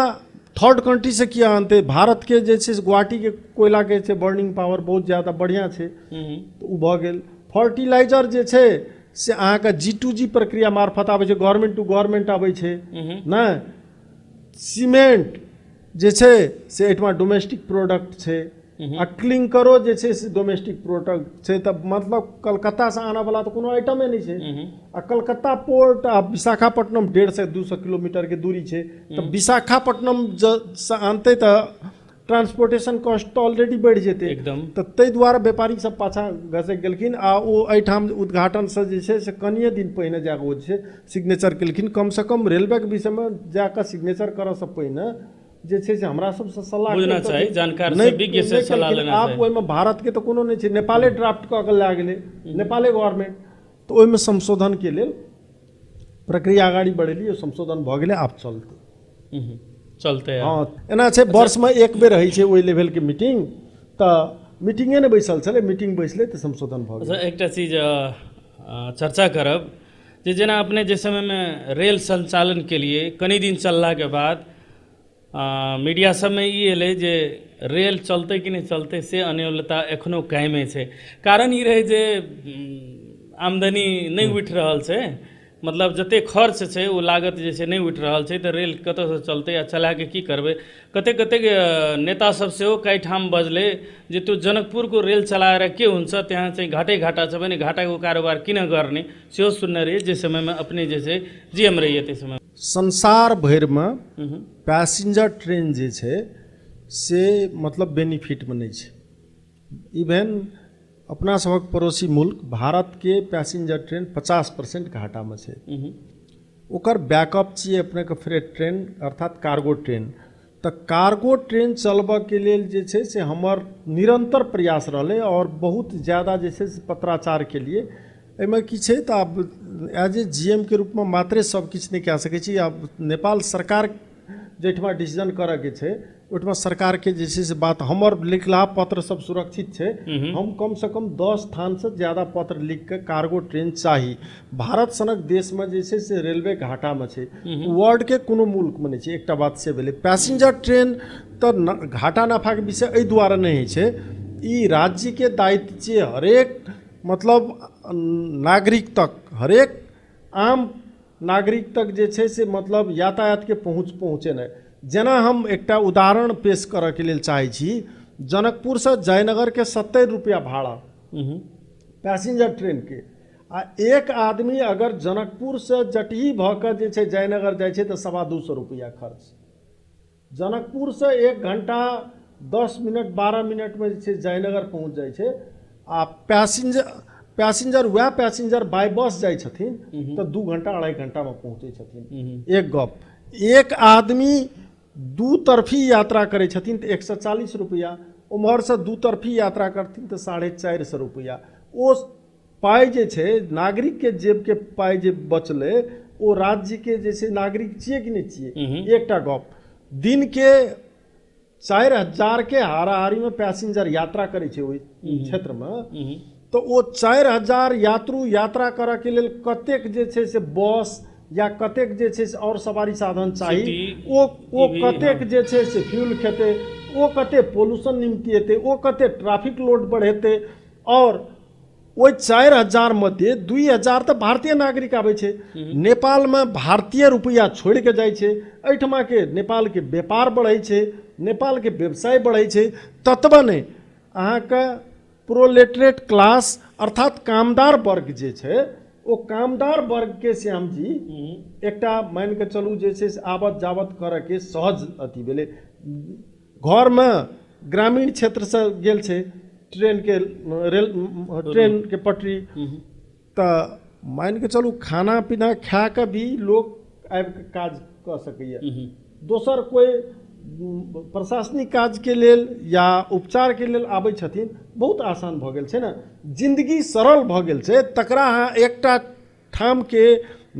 थर्ड कंट्री से किया आनते? भारत के जे छै से गुवाहाटी के कोयला के छै बर्निंग पावर बहुत ज़्यादा बढ़िया छै, तऽ ओ भऽ गेल। फर्टिलाइजर जे छै से अहाँके G2G प्रक्रिया मार्फत आबै छै, गवर्नमेंट टू गवर्नमेंट आबै छै ने। सीमेंट जे छै से एहिठमा डोमेस्टिक प्रोडक्ट छै, आ क्लिंकरो जे छै से डोमेस्टिक प्रोडक्ट छै। तऽ मतलब कलकत्ता से आने वाला तो कोनो आइटमे नहीं छै। आ कलकत्ता पोर्ट आ विशाखापट्टनम 150 से 200 किलोमीटर के दूरी छै। तऽ विशाखापट्टनम से आनते तऽ ट्रांसपोर्टेशन कॉस्ट तो ऑलरेडी बढ़ि जेतै एकदम। तऽ ताहि दुआरे व्यापारी सब पाछा घसकि गेलखिन। आ ओ एहिठाम उद्घाटन से जे छै से कनिए दिन पहिने जाकऽ ओ जे छै सिग्नेचर केलखिन। कम से कम रेलवे के विषय में जाकऽ सिग्नेचर करऽ से पहिने जे छै से हमरा सबसे सलाह बुझना चाही, जानकार से विज्ञ से सलाह लेना चाही। आब ओहिमे भारत के तो कोनो नहीं छै, नेपाले ड्राफ्ट कऽ के लए गेलै, नेपाले गवर्नमेंट। तऽ ओहिमे संशोधन के लेल प्रक्रिया आगाड़ी बढ़ेलिए, संशोधन भऽ गेलै, आब चलते। हाँ एना छै, वर्ष में एक बेर होइ छै ओहि लेवल के मीटिंग, तऽ मीटिंगे ने बैसल छलै, मीटिंग बैसले तऽ संशोधन भऽ गेलै। एकटा चीज चर्चा करब जे जेना अपने जे समय में रेल संचालन के लिए कनी दिन चलला के बाद मीडिया सब में ई एलै जे रेल चलते कि नहीं चलते से अनिश्चितता एखनो कायमे छै। कारण ई रहे जे आमदनी नहीं उठि रहल छै, मतलब जते खर्च छै ओ लागत जे छै नहीं उठि रहल छै, तऽ रेल कतऽ से चलते आ चला के की करबै? कतेक नेता सब सेहो कई ठाम बजले जे तू जनकपुर को रेल चलाएर के हुन्छ, त्यहाँ चाहिँ घाटे घाटा छ भने घाटाको कारोबार किन गर्ने, सेहो सुन्ने रहिए जे समय में अपने जे छै GM रहिए त्यस समय। संसार भर में पैसेंजर ट्रेन जे छै से मतलब बेनिफिट में नहीं छै। इवन अपना सबक पड़ोसी मुल्क भारत के पैसेंजर ट्रेन 50% घाटा में छै। ओकर बैकअप छिए अपने के फ्रेट ट्रेन अर्थात कार्गो ट्रेन। तऽ कार्गो ट्रेन चलबऽ के लेल जे छै से हमर निरंतर प्रयास रहलै और बहुत ज़्यादा जे छै से पत्राचार के लिए। एहिमे की छै तऽ आब एज ए GM के रूप में मात्रे सब किछु नहीं कए सकै छी। आब नेपाल सरकार जहिठमा डिसीजन करऽ के छै ओहिठमा सरकार के जे छै से बात, हमर लिखला पत्र सब सुरक्षित छै। हम कम से कम 10 स्थान से ज़्यादा पत्र लिख के कार्गो ट्रेन चाही। भारत सनक देश में जे छै से रेलवे घाटा में छै, वर्ल्ड के कोनो मुल्क में नहीं छै। एकटा बात से भेलै पैसेंजर ट्रेन तऽ घाटा नफा के विषय एहि दुआरे नहीं होइ छै, ई राज्य के दायित्व छै हरेक मतलब नागरिक तक, हरेक आम नागरिक तक जे छै से मतलब यातायात के पहुँचेनाइ। जेना हम एकटा उदाहरण पेश करऽ के लेल चाहै छी, जनकपुर से जयनगर के 70 रुपया भाड़ा पैसेंजर ट्रेन के, आ एक आदमी अगर जनकपुर से जटही भ के जे छै जयनगर जाइ छै तऽ 250 रुपया खर्च। जनकपुर से 1 घंटा 10 मिनट 12 मिनट में जे छै जयनगर पहुँच जाइ छै। आ पैसेंजर वएह पैसेंजर बाय बस जाइ छथिन तऽ 2 घंटा 2.5 घंटा में पहुँचे छथिन। एक गप, एक आदमी दू तरफी यात्रा करै छथिन तऽ 140 रुपया, उम्हर से दू तरफी यात्रा करथिन तऽ 450 रुपया। ओ पाइ जे छै नागरिक के जेब के पाइ जे बचले ओ राज्य के जे छै नागरिक छियै कि नहीं छियै। एकटा गप, दिन के 4000 के हाराहारी में पैसेंजर यात्रा करे छै ओहि क्षेत्र में, तो ओ 4000 यात्रु यात्रा करऽ के लेल कतेक जे छै से बस या कतेक जे छै से और सवारी साधन चाही, ओ कतेक जे छै से फ्यूल खेते, ओ कते पोल्यूशन निमतिएते, ओ कते ट्रैफिक लोड बढ़ेते। और ओहि 4000 मध्य 2000 तऽ भारतीय नागरिक आबै छै। नेपाल में भारतीय रुपया छोड़ के जाइ छै, एहिठमा के नेपाल के व्यापार बढ़ै छै, नेपाल के व्यवसाय बढ़ै छै। ततबे नहीं अहाँके प्रोलेटरेट क्लास अर्थात कामदार वर्ग जे छै ओ कामदार वर्ग के श्याम जी एकटा मान के चलू जे छै से आबत जावत करऽ के सहज अथी भेलै। घर में ग्रामीण क्षेत्र से गेल छै ट्रेन के पटरी, तऽ मान के चलू खाना पीना खा के भी लोग आबि के काज कऽ सकैया। दोसर कोई प्रशासनिक काज के लेल या उपचार के लेल आबै छथिन, बहुत आसान भऽ गेल छै ने, जिंदगी सरल भऽ गेल छै। तकरा अहाँ एकटा ठाम के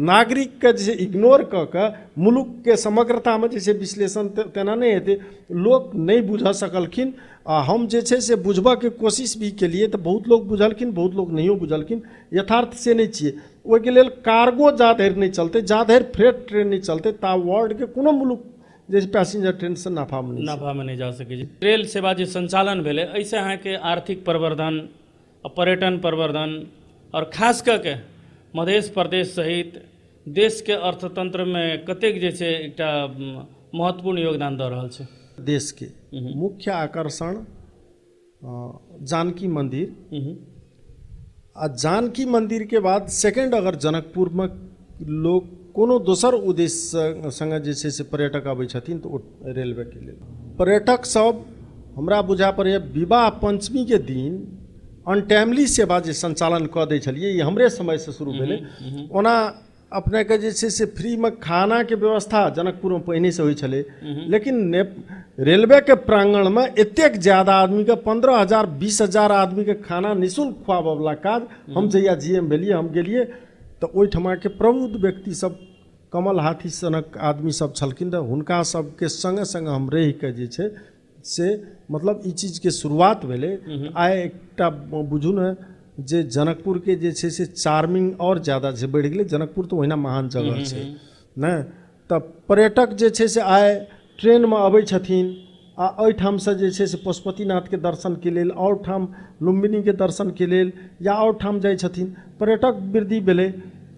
नागरिक के जे इग्नोर कऽ के मुलुक के समग्रता में जे छै विश्लेषण तेना नहीं हेतै। लोक नहीं बुझ सकलखिन आ हम जे छै से बुझबऽ के कोशिश भी केलिए तऽ बहुत लोग बुझलखिन, बहुत लोग नहियो बुझलखिन। यथार्थ से नहीं छियै। ओहिके लेल कार्गो जा धरि नहीं चलते, जा धरि फ्रेट ट्रेन नहीं चलते ता वर्ल्ड के कोनो मुलुक जैसे पैसेंजर ट्रेन से नाफा में नहीं जा सकै। रेल सेवा जे संचालन भेलै एहिसँ अहाँके आर्थिक प्रवर्धन, पर्यटन प्रवर्धन और खास कऽ के मध्य प्रदेश सहित देश के अर्थतंत्र में कतेक जे छै एकटा महत्वपूर्ण योगदान दऽ रहल छै। देश के मुख्य आकर्षण जानकी मंदिर, आ जानकी मंदिर के बाद सेकेंड अगर जनकपुर में लोग कोनो दोसर उद्देश्य संगे जे छै से पर्यटक आबै छथिन तऽ ओ रेलवे के लेल। पर्यटक सब हमरा बुझा पड़ैए विवाह पंचमी के दिन अनटाइमली सेवा जे संचालन कऽ दै छलिए, ये हमरे समय से शुरू भेलै। ओना अपने के जे छै से फ्री में खाना के व्यवस्था जनकपुर में पहिने से होइ छलै, लेकिन रेलवे के प्रांगण में एतेक ज्यादा आदमी के 15,000 20,000 आदमी के खाना निःशुल्क खुआबऽ वाला काज हम जहिया जीएम भेलिए हम गेलिए तऽ ओहिठमा के प्रबुद्ध व्यक्ति सब कमल हाथी सनक आदमी सब छलखिन तऽ हुनका सबके संगे संगे हम रहि के जे छै से मतलब ई चीज के शुरुआत भेलै। आइ एकटा बुझू ने जे जनकपुर के जे छै से चार्मिंग और ज़्यादा छै बढ़ि गेलै। जनकपुर तऽ ओहिना महान जगह छै ने, तऽ पर्यटक जे छै से आइ ट्रेन में अबै छथिन आ एहिठाम से जे छै से पशुपतिनाथ के दर्शन के लेल, और ठाम लुम्बिनी के दर्शन के लेल या और ठाम जाइ छथिन। पर्यटक वृद्धि भेलै।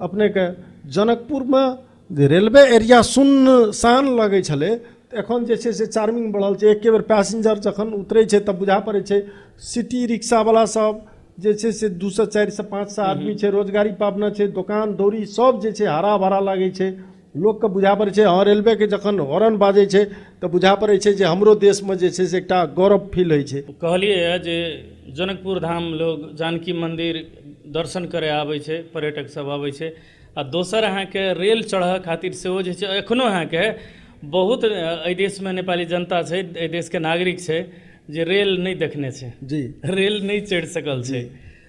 अपने के जनकपुर में रेलवे एरिया सुनसान लगै छलै, एखन जे छै से चार्मिंग बढ़ल छै। एक बेर पैसेंजर जखन उतरै छै तब बुझा पड़ै छै सिटी रिक्शा वाला सब जे छै से 200 400 500 आदमी छै, रोजगारी पावना छै, दुकान दौरी सब जे छै हरा भरा लागै छै। लोक के बुझा पड़ै छै हाँ रेलवे के जखन हॉर्न बाजै छै तऽ बुझा पड़ै छै जे हमरो देश में जे छै से एकटा गौरव फील होइ छै। कहलिए जे जनकपुर धाम लोग जानकी मंदिर दर्शन करे आबै छै, पर्यटक सब आबै छै, आ दोसर अहाँके रेल चढ़ऽ खातिर सेहो जे छै एखनो अहाँके बहुत एहि देश में नेपाली जनता छै, एहि देश के नागरिक छै जे रेल नहीं देखने छै जी, रेल नहीं चढ़ सकल छै।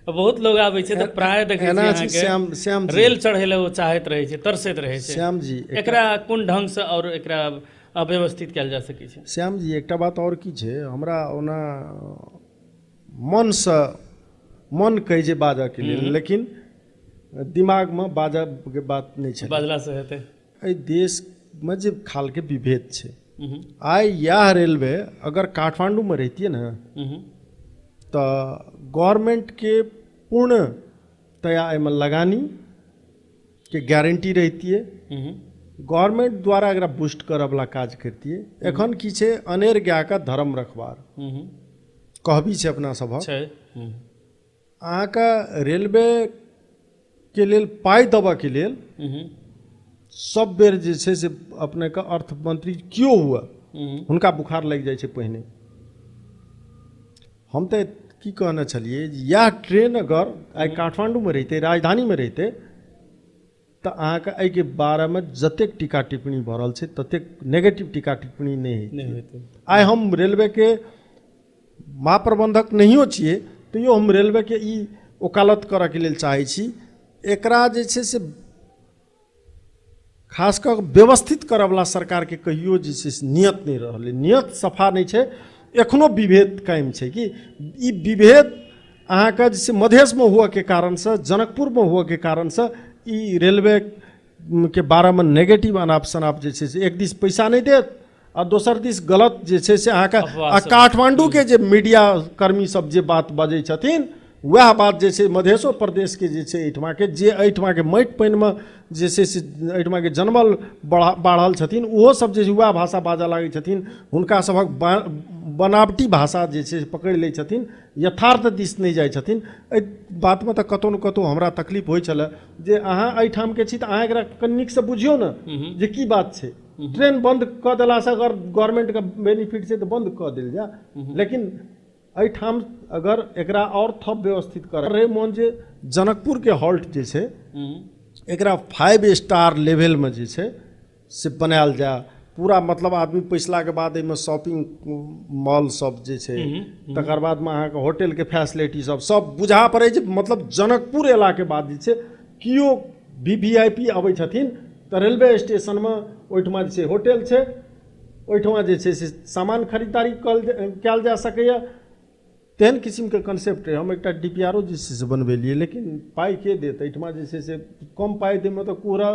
बहुत लोग आबै छै तऽ प्राय देखै छै अहाँके रेल चढ़ै लए ओ चाहैत रहै छै, तरसैत रहै छै। श्याम जी एकरा कोन ढंग से और एकरा अव्यवस्थित कयल जा सकै छै। श्याम जी एकटा बात और की छै, हमरा ओना मन से मन कहै छै बाजऽ के लेल, लेकिन दिमाग में बाजऽ के बात नहीं छै। बाजला से हेतै एहि देश में जे खाल के विभेद छै। आइ यह रेलवे अगर काठमांडू में रहती ना तो गवर्नमेंट के पूर्णतया एहिमे लगानी के गारंटी रहती है। गवर्नमेंट द्वारा एकरा बूस्ट करऽ वाला काज करती है। एखन की छै अनेर गाय का धर्म रखवार कहबी छै अपना सभक। अहाँके रेलवे के लेल पाई देबऽ के लेल सब बेर जे छै से अपने के अर्थ मंत्री क्यों हुआ हुनका बुखार लग जाए छै पहिने। हम तो की कहने छलिए यह ट्रेन अगर आई काठमांडू में रहते राजधानी में रहते तो अहाँके एहि के बारे में जतेक टीका टिप्पणी भऽ रहल छै ततेक नेगेटिव टीका टिप्पणी नहीं होते। आई हम रेलवे के महाप्रबंधक नहियो छियै तैयो हम रेलवे के ई वकालत करऽ के लेल चाहै छी एकरा जे छै से खास कऽ व्यवस्थित करऽवला सरकार के कहियो जे छै से नियत नहीं रहलै, नियत सफा नहीं छै, एखनो विभेद कायम छै कि ई विभेद अहाँके जे छै मधेश में हुआ के कारण से जनकपुर में हुआ के कारण से ई रेलवे के बारे में नेगेटिव अनाप शनाप जे छै से एक दिस पैसा नहीं देत और दोसर दिस गलत जे छै से अहाँके काठमांडू के जे मीडिया कर्मी सब जे बात बजै छथिन वह बात जे छै मधेशो प्रदेश के जे छै एहिठमा के जे एहिठमा के माटि पानि में जे छै से एहिठमा के जनमल बाढ़ल छथिन ओहो सब जे वह भाषा बाजऽ लागै छथिन, हुनका सभक बनावटी भाषा जे छै पकड़ि लै छथिन, यथार्थ दिस नहीं जाइ छथिन। एहि बात में तो कतौ न कतौ हमरा तकलीफ होइ छलै जे अहाँ एहिठाम के छी तऽ अहाँ एकरा कनि नीक से बुझियौ ने जे की बात छै। ट्रेन बंद कऽ देलासँ अगर गवर्नमेंट के बेनिफिट छै तऽ बंद कऽ देल जाए, लेकिन एहिठाम अगर एकरा और थप व्यवस्थित करे मोन जे जनकपुर के हॉल्ट जे छै एकरा 5 स्टार लेवल में जे छै से बनायल जाए, पूरा मतलब आदमी पैसला के बाद एहिमे शॉपिंग मॉल सब जे छै तकर बाद में अहाँके होटल के फैसिलिटी सब बुझा पड़े छै। मतलब जनकपुर एला के बाद जे छै कियो वीवीआईपी अबै छथिन तऽ रेलवे स्टेशन में ओहिठमा जे छै होटल छै, ओहिठमा जे छै से सामान खरीदारी कयल जा सकैए, तेहन किस्म के कंसेप्ट है। हम एक डीपीआरओ जे छै से बनबेलिए लेकिन पाई के देत एहिठमा जे छै से कम पाई दै में तऽ कोहरा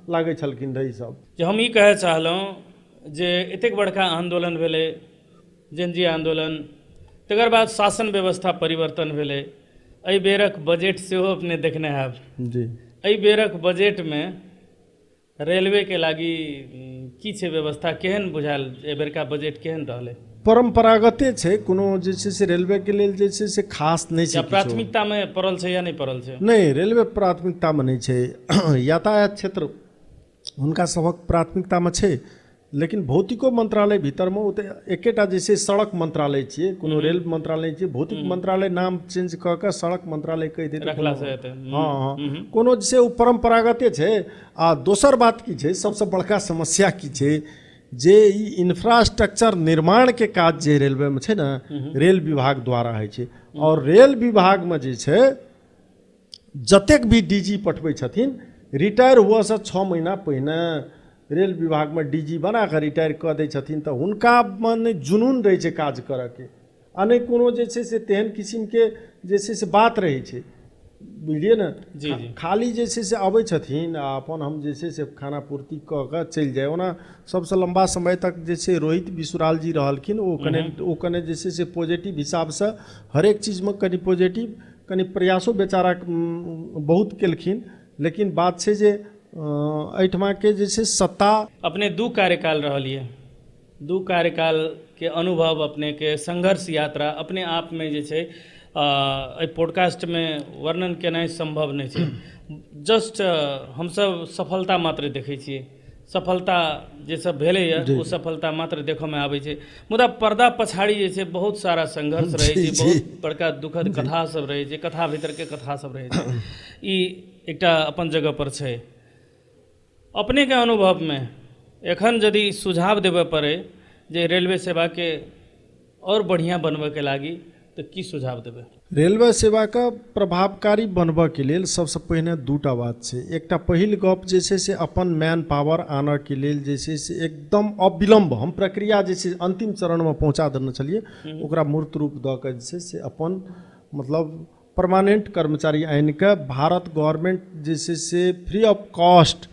लागै छलखिन रही सब। जे हम ई कहै चाहलहुँ जे एतेक बड़का आंदोलन भेलै जनजी आंदोलन, तकर बाद शासन व्यवस्था परिवर्तन भेलै, एहि बेरक बजट सेहो अपने देखने हैब जी। एहि बेरक बजट में रेलवे के लागी की छै व्यवस्था, केहन बुझायल एहि बेरका बजट केहन रहलै? परंपरागते छै, कोनो जे छै से रेलवे के लेल जे छै से खास नहीं छै, प्राथमिकता में पड़ल छै या नहीं पड़ल छै? नहीं, रेलवे प्राथमिकता में नहीं छै। यातायात क्षेत्र हुनका सबक प्राथमिकता में छै, लेकिन भौतिको मंत्रालय भीतर में ओते एकेटा जे छै सड़क मंत्रालय छियै, कोनो रेल मंत्रालय छियै, भौतिक मंत्रालय नाम चेंज कऽ के सड़क मंत्रालय कहि देतै रखला से हेतै। हाँ कोनो जे छै ओ परंपरागते छै। आ दोसर बात की छै, सबसे बड़का समस्या की छै जे ई इंफ्रास्ट्रक्चर निर्माण के काज जे रेलवे में छै ने रेल विभाग द्वारा होइ छै, और रेल विभाग में जे छै जतेक भी डीजी पठबै छथिन रिटायर हुआ से 6 महीना पहिने रेल विभाग में डीजी बना के रिटायर कऽ दै छथिन, तऽ हुनका में जुनून रहै छै काज करऽ के, आ नहि कोनो जे छै से तेहन किस्म के जे छै से बात रहै छै, बुझलिए ने। जी जी। खाली जे छै से अबै छथिन आ अपन हम जे छै से खाना पूर्ति कऽ के चलि जाए। ओना सबसे लंबा समय तक जे छै रोहित बिसुराल जी रहलखिन, ओ कने जे छै से पॉजिटिव हिसाब से हरेक चीज में कनि पॉजिटिव कनि प्रयासो बेचारा बहुत केलखिन, लेकिन बात छै जे एहिठमा के जे छै सत्ता अपने 2 कार्यकाल रहलिए, 2 कार्यकाल के अनुभव अपने के संघर्ष यात्रा अपने आप में जे छै पॉडकास्ट में वर्णन केनाइ संभव नहीं छै। जस्ट हमसब सफलता मात्र देखै छियै, सफलता जे सब भेलैए ओ सफलता मात्र देखऽ में आबै छै, मुदा पर्दा पछाड़ी जे छै बहुत सारा संघर्ष रहै छै, बहुत बड़का दुखद कथा सब रहै छै, कथा भीतर के कथा सब रहै छै। ई एकटा अपन जगह पर छै। अपने के अनुभव में एखन यदि सुझाव देबे पड़े जे रेलवे सेवा के और बढ़िया बनबे के लागी तो की सुझाव देबे? रेलवे सेवा का प्रभावकारी बनबऽ के लेल सबसे पहिने 2टा बात छै। एकटा पहिल गप जे छै से अपन मैन पावर आनऽ के लेल जे छै से एकदम अविलंब हम प्रक्रिया जे छै अंतिम चरण में पहुंचा देने छलिए, ओकरा मूर्त रूप दऽ के जे छै से अपन मतलब परमानेंट कर्मचारी आनि के भारत गवर्नमेंट जे छै से फ्री ऑफ कॉस्ट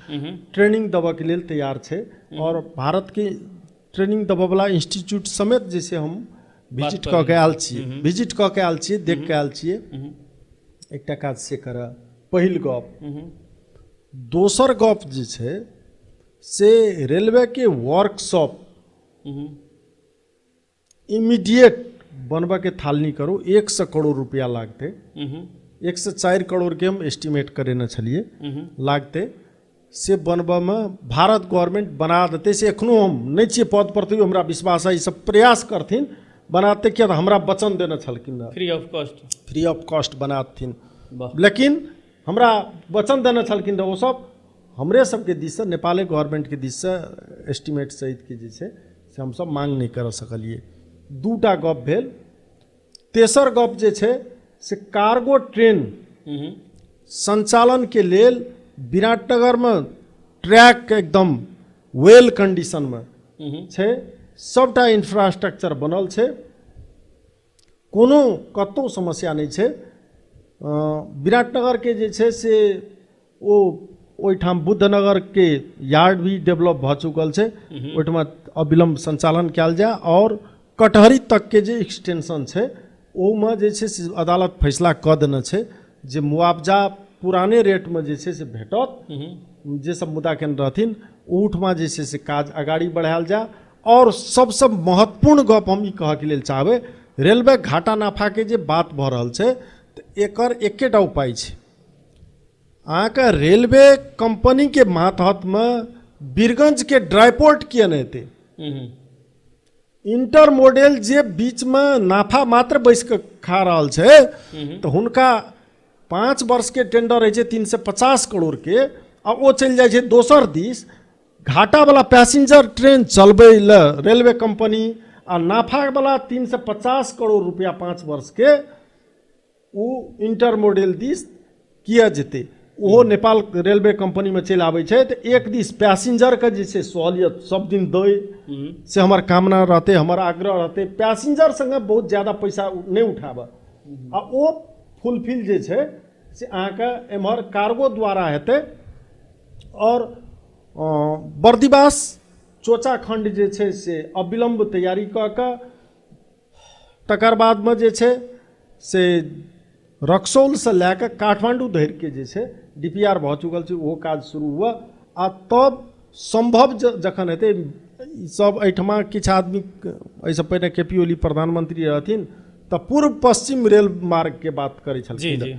ट्रेनिंग देबऽ के लेल तैयार छै, और भारत के ट्रेनिंग देबऽ वाला इंस्टीट्यूट समेत जे छै हम विजिट कऽ के आयल छियै, देख के आयल छियै। एकटा काज से कर पहिल गप। दोसर गप जे छै से रेलवे के वर्कशॉप इमीडिएट बनबऽ के थालनी करू। 100 करोड़ रुपया लागतै, 104 करोड़ के हम एस्टिमेट करेने छलिए लागते से बनबा में भारत गवर्नमेंट बना देते से एखनो हम नहीं छिए पद पर तैयो हमरा विश्वास है ई सब प्रयास करथिन बनाते किया हमरा वचन देने छलखिन फ्री ऑफ कॉस्ट बनाथिन लेकिन हमरा वचन देने छलखिन वो सब हमरे सबके दिस से नेपाली गवर्नमेंट के दिस से एस्टिमेट सहित के जे छै से हम सब मांग नहीं कर सकलिए। दूटा गप भेल। तेसर गप जे छै से कार्गो ट्रेन संचालन के लेल विराटनगर में ट्रैक एकदम वेल कंडीशन में छै, सबटा इंफ्रास्ट्रक्चर बनल छै, कोनो कतौ समस्या नहीं छै। विराटनगर के जे छै से ओ ओहिठाम बुद्धनगर के यार्ड भी डेवलप भ चुकल छै, ओहिठाम अविलंब संचालन कयल जाय और कटहरी तक के जे एक्सटेंशन छै ओमे जे छै से अदालत फैसला कऽ देने छै जे मुआवजा पुराने रेट में जे छै से भेटत, जे सब मुद्दा केने रहथिन ओहिठमा जे छै से काज आगाड़ी बढ़ायल जाय। और सबसे महत्वपूर्ण गप हम ई कहऽ के लेल चाहबै, रेलवे घाटा नाफा के जे बात भऽ रहल छै तऽ एकर एकेटा उपाय छै, अहाँके रेलवे कंपनी के मातहत में बीरगंज के ड्राईपोर्ट किए नहीं हेतै, इंटरमोडेल जे बीच में नाफा मात्र बैस के खा रहल छै तो हुनका 5 वर्ष के टेंडर है 350 करोड़ के आ ओ चल जाए दोसर दिस घाटा वाला पैसेंजर ट्रेन चलबे ल रेलवे कंपनी आ नाफा वाला 350 करोड़ रुपया 5 वर्ष के वो इंटरमोडेल दिस किया जेते, ओहो नेपाल रेलवे कंपनी में चल आबै छै तो एक दिस पैसेंजर के जे छै सहूलियत सब दिन दे से हमर कामना रहते, हमर आग्रह रहते पैसेंजर संगे बहुत ज्यादा पैसा नहीं उठाबे आ ओ फुलफिल जे छै से अहाँके एम्हर कार्गो द्वारा हेतै। और बर्दिवास चोचा खंड जे छै से अविलंब तैयारी कऽ कऽ तकर बाद में जे छै से रक्सौल से लैके काठमांडू धरि के जे छै डीपीआर भऽ चुकल छै, ओहो काज शुरू हुआ आ तब संभव जखन हेतै सब एहिठमा किछु आदमी एहिसँ पहिने केपी ओली प्रधानमंत्री रहथिन तऽ पूर्व पश्चिम रेल मार्ग के बात करै छलखिन।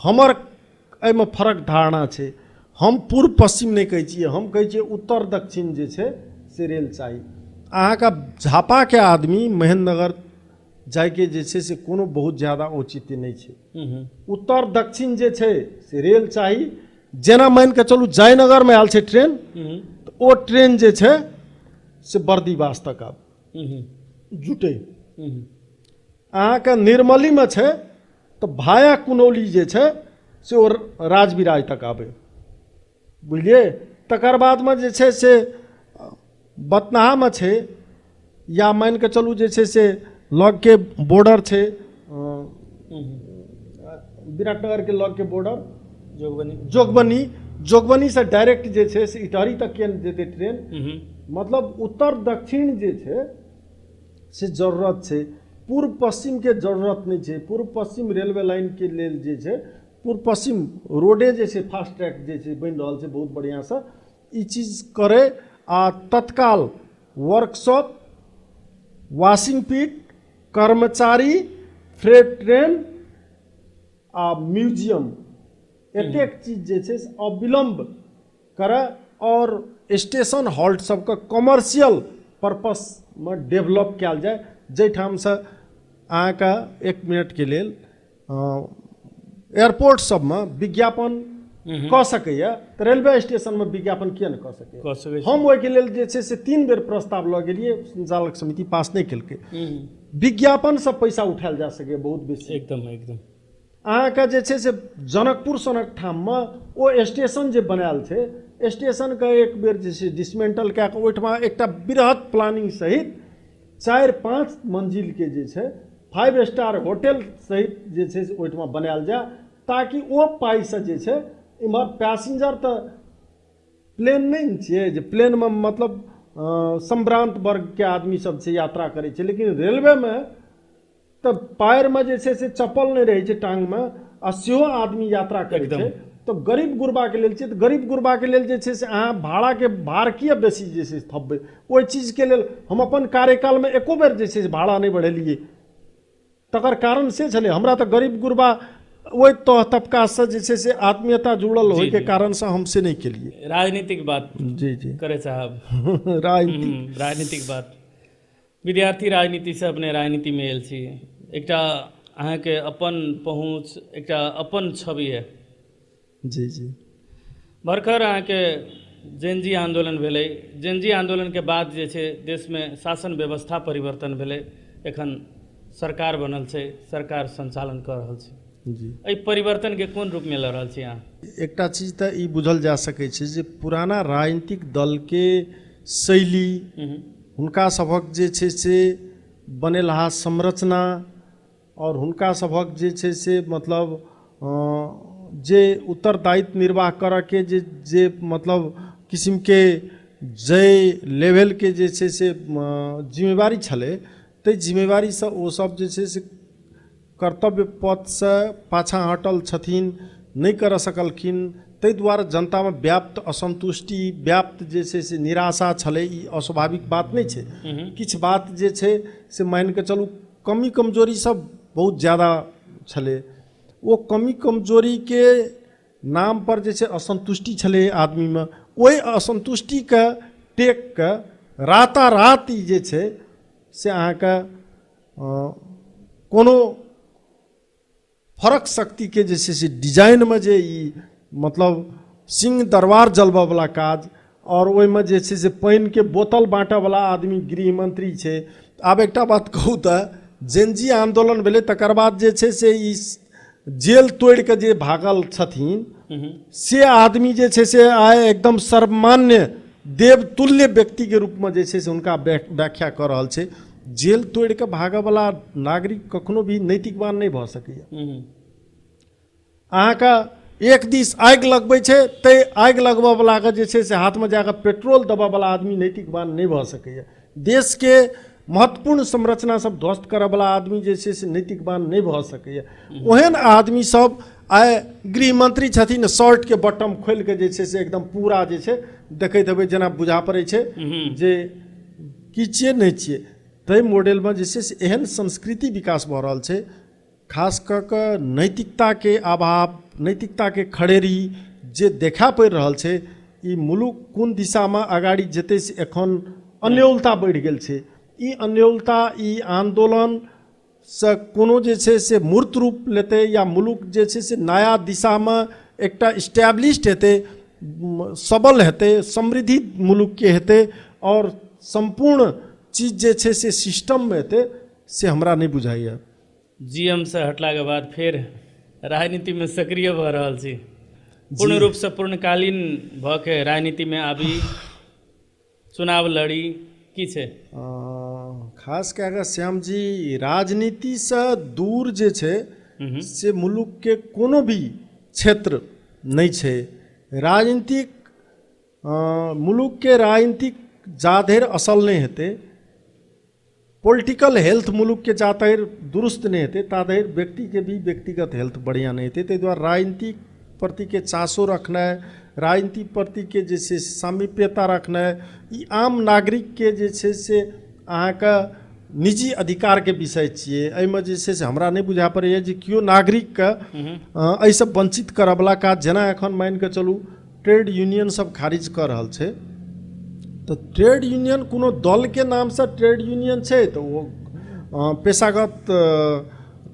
हमर एहिमे फरक धारणा छै, हम पूर्व पश्चिम नहीं कहै छियै, हम कहै छियै उत्तर दक्षिण जे छै से रेल चाही। अहाँके झापा के आदमी महेंद्रनगर जायके जे छै से कोनो बहुत ज्यादा औचित्य नहीं छै, उत्तर दक्षिण जे छै से रेल चाही। जेना मान के चलू जयनगर में आयल छै ट्रेन तो ओ ट्रेन जे छै से बर्दिवास तक आब जुटे, अहाँके निर्मली में छै तो भाया कुनौली जे छै से ओ राजबिराज तक आबे, बुझलिए। तकर बाद में जे छै से बतनाहा में छै या मान के चलू जे छै से लग के बॉर्डर छै विराटनगर के लग के बॉर्डर जोगबनी से डायरेक्ट जे छै से इटारी तक के जेते ट्रेन। मतलब उत्तर दक्षिण जे छै से जरूरत छै, पूर्व पश्चिम के जरूरत नहीं छै। पूर्व पश्चिम रेलवे लाइन के लेल जे छै पूर्व पश्चिम रोडे जे छै फास्ट ट्रैक जे छै बनि रहल छै बहुत बढ़िया से, ई चीज करे आ तत्काल वर्कशॉप, वाशिंग पिट, कर्मचारी, फ्रेट ट्रेन आ म्यूजियम एतेक चीज जे छै से अविलंब करे और स्टेशन हॉल्ट सबके कमर्शियल पर्पस में डेवलप कयल जाए, जाहिठाम से अहाँके 1 मिनट के लेल एयरपोर्ट सब में विज्ञापन कऽ सकैए तऽ रेलवे स्टेशन में विज्ञापन किया नहीं कऽ सकै। हम ओहि के लेल जे छै से 3 बेर प्रस्ताव लऽ गेलिए, संचालक समिति पास नहीं केलकै। विज्ञापन से पैसा उठायल जा सके बहुत बेसी, एकदम अहाँके जे छै से जनकपुर सनक ठाम में ओ स्टेशन जे बनायल छै, स्टेशन के एक बेर जे छै डिसमेंटल कऽ के ओहिठमा एकटा बृहत प्लानिंग सहित 4-5 मंजिल के जे छै 5 स्टार होटल सहित जे छै से ओहिठमा बनायल जाय, ताकि ओ पाई से जे छै इम्हर पैसेंजर तो प्लेन नहीं छियै जे प्लेन में मतलब संभ्रांत वर्ग के आदमी सब छै यात्रा करे छै, लेकिन रेलवे में तो पैर में जे छै से चप्पल नहीं रहे छै टांग में आ सेहो आदमी यात्रा करे छै। तो गरीब गुरबा के लेल छै, तो गरीब गुरबा के लेल जे छै से अहाँ भाड़ा के भार किया बेसी जे छै थपबै, ओहि चीज के लेल हम अपन कार्यकाल में एको बेर जे छै से भाड़ा नहीं बढ़ेलिए। तकर कारण से छलै हमरा तो गरीब गुरबा ओहि तो तबका से जे छै से आत्मीयता जुड़ल होय के जी। कारण से हम से नहीं केलिए। राजनीतिक बात जी जी करे साहब। राजनीति राजनीतिक बात, विद्यार्थी राजनीति से अपने राजनीति में आयल छी, एकटा अहाँके अपन पहुँच, एकटा अपन छवि है। जी जी भरखर अहाँके जेनजी आंदोलन भेलै, जेनजी आंदोलन के बाद जे छै देश में शासन व्यवस्था परिवर्तन भेलै, एखन सरकार बनल छै, सरकार संचालन कर रहल छै। जी एहि परिवर्तन के कोन रूप में लऽ रहल छी अहाँ? एकटा चीज तऽ ई बुझल जा सकै छै जे पुराना राजनीतिक दल के शैली, हुनका सभक जे छै से बनेलहा संरचना और हुनका सभक जे छै से मतलब जे उत्तरदायित्व निर्वाह करऽ के जे मतलब किस्म के जय लेवल के जे छै से जिम्मेवारी छलै, ताहि जिम्मेवारी से ओ सब जे छै से कर्तव्य पथ से पाछा हटल छथिन, नहीं कर सकलखिन। ताहि दुआरे जनता में व्याप्त असंतुष्टि, व्याप्त जे छै से निराशा छलै। ई अस्वाभाविक बात नहीं छै। किछु बात जे छै से मान के चलू कमी कमजोरी सब बहुत ज़्यादा छलै, वो कमी कमजोरी के नाम पर जे छै असंतुष्टि छलै आदमी में। ओहि असंतुष्टि के टेक के रातारात ई जे छै से अहाँके कोनो फरक शक्ति के जे छै से डिजाइन में जे ई मतलब सिंह दरबार जलबऽ वाला काज, और ओहि में जे छै से पानि के बोतल बाँटऽ वाला आदमी गृह मंत्री छै। आब एकटा बात कहू तऽ जेनजी आंदोलन भेलै तकर बाद जे छै से ई जेल तोड़ के जे भागल छथिन से आदमी जे छै से आइ एकदम सर्वमान्य देवतुल्य व्यक्ति के रूप में जे छै से हुनका व्याख्या कऽ रहल छै। जेल तोड़ के भागऽ वाला नागरिक कखनो भी नैतिकवान नहीं भऽ सकैए। अहाँके एक दिस आगि लगबै छै तऽ आगि लगबऽ वाला के जे छै से हाथ में जाकर पेट्रोल देबऽ वाला आदमी नैतिकवान नहीं भऽ सकैए। देश के महत्वपूर्ण संरचना सब ध्वस्त करऽ वाला आदमी जे छै से नैतिकवान नहीं भऽ सकैए। ओहन आदमी सब आइ गृह मंत्री छथिन, शर्ट के बटम खोलि के जे छै से एकदम पूरा जे छै देखैत हेबै जेना बुझा पड़ै छै जे की छियै नहीं छियै। ताहि मॉडल में जे छै से एहन संस्कृति विकास भऽ रहल छै, खास कऽ कऽ नैतिकता के अभाव, नैतिकता के खड़ेरी जे देखा पड़ि रहल छै। ई मुलुक कोन दिशा में आगाड़ी जेतै से एखन अन्योलता बढ़ि गेल छै। ई अन्योलता, ई आंदोलन से कोनो जे छै से मूर्त रूप लेतै या मुलुक जे छै से नया दिशा में एकटा इस्टेब्लिश्ड हेतै, सबल हेतै, समृद्धि मुलुक के हेतै और संपूर्ण चीज जे छै से सिस्टम में हेतै, से हमरा नहीं बुझाइए। जीएम से हटला के बाद फिर राजनीति में सक्रिय भऽ रहल छी, पूर्ण रूप से पूर्णकालीन भऽ के राजनीति में आबी, चुनाव लड़ी, की छै? खास कऽ कऽ श्याम जी, राजनीति से दूर जे छै से मुलुक के कोनो भी क्षेत्र नहीं छै। राजनीतिक मुलुक के राजनीतिक जाधरि असल नहीं हेतै, पॉलिटिकल हेल्थ मुलुक के जाधरि दुरुस्त नहीं हेतै, ताधरि व्यक्ति के भी व्यक्तिगत हेल्थ बढ़िया नहीं हेतै। ताहि दुआरे राजनीतिक प्रति के चासो रखनाइ, राजनीति प्रति के जे छै सामीप्यता रखनाइ, ई आम नागरिक के जे छै से अहाँके निजी अधिकार के विषय छियै। एहिमे जे छै से हमरा नहीं बुझा पड़ैए जे केओ नागरिक के एहिसँ वंचित करऽ वाला काज, जेना एखन मान के चलू ट्रेड यूनियन सब खारिज कऽ रहल छै, तो ट्रेड यूनियन कोनो दल के नाम से ट्रेड यूनियन छै तो वो पेशागत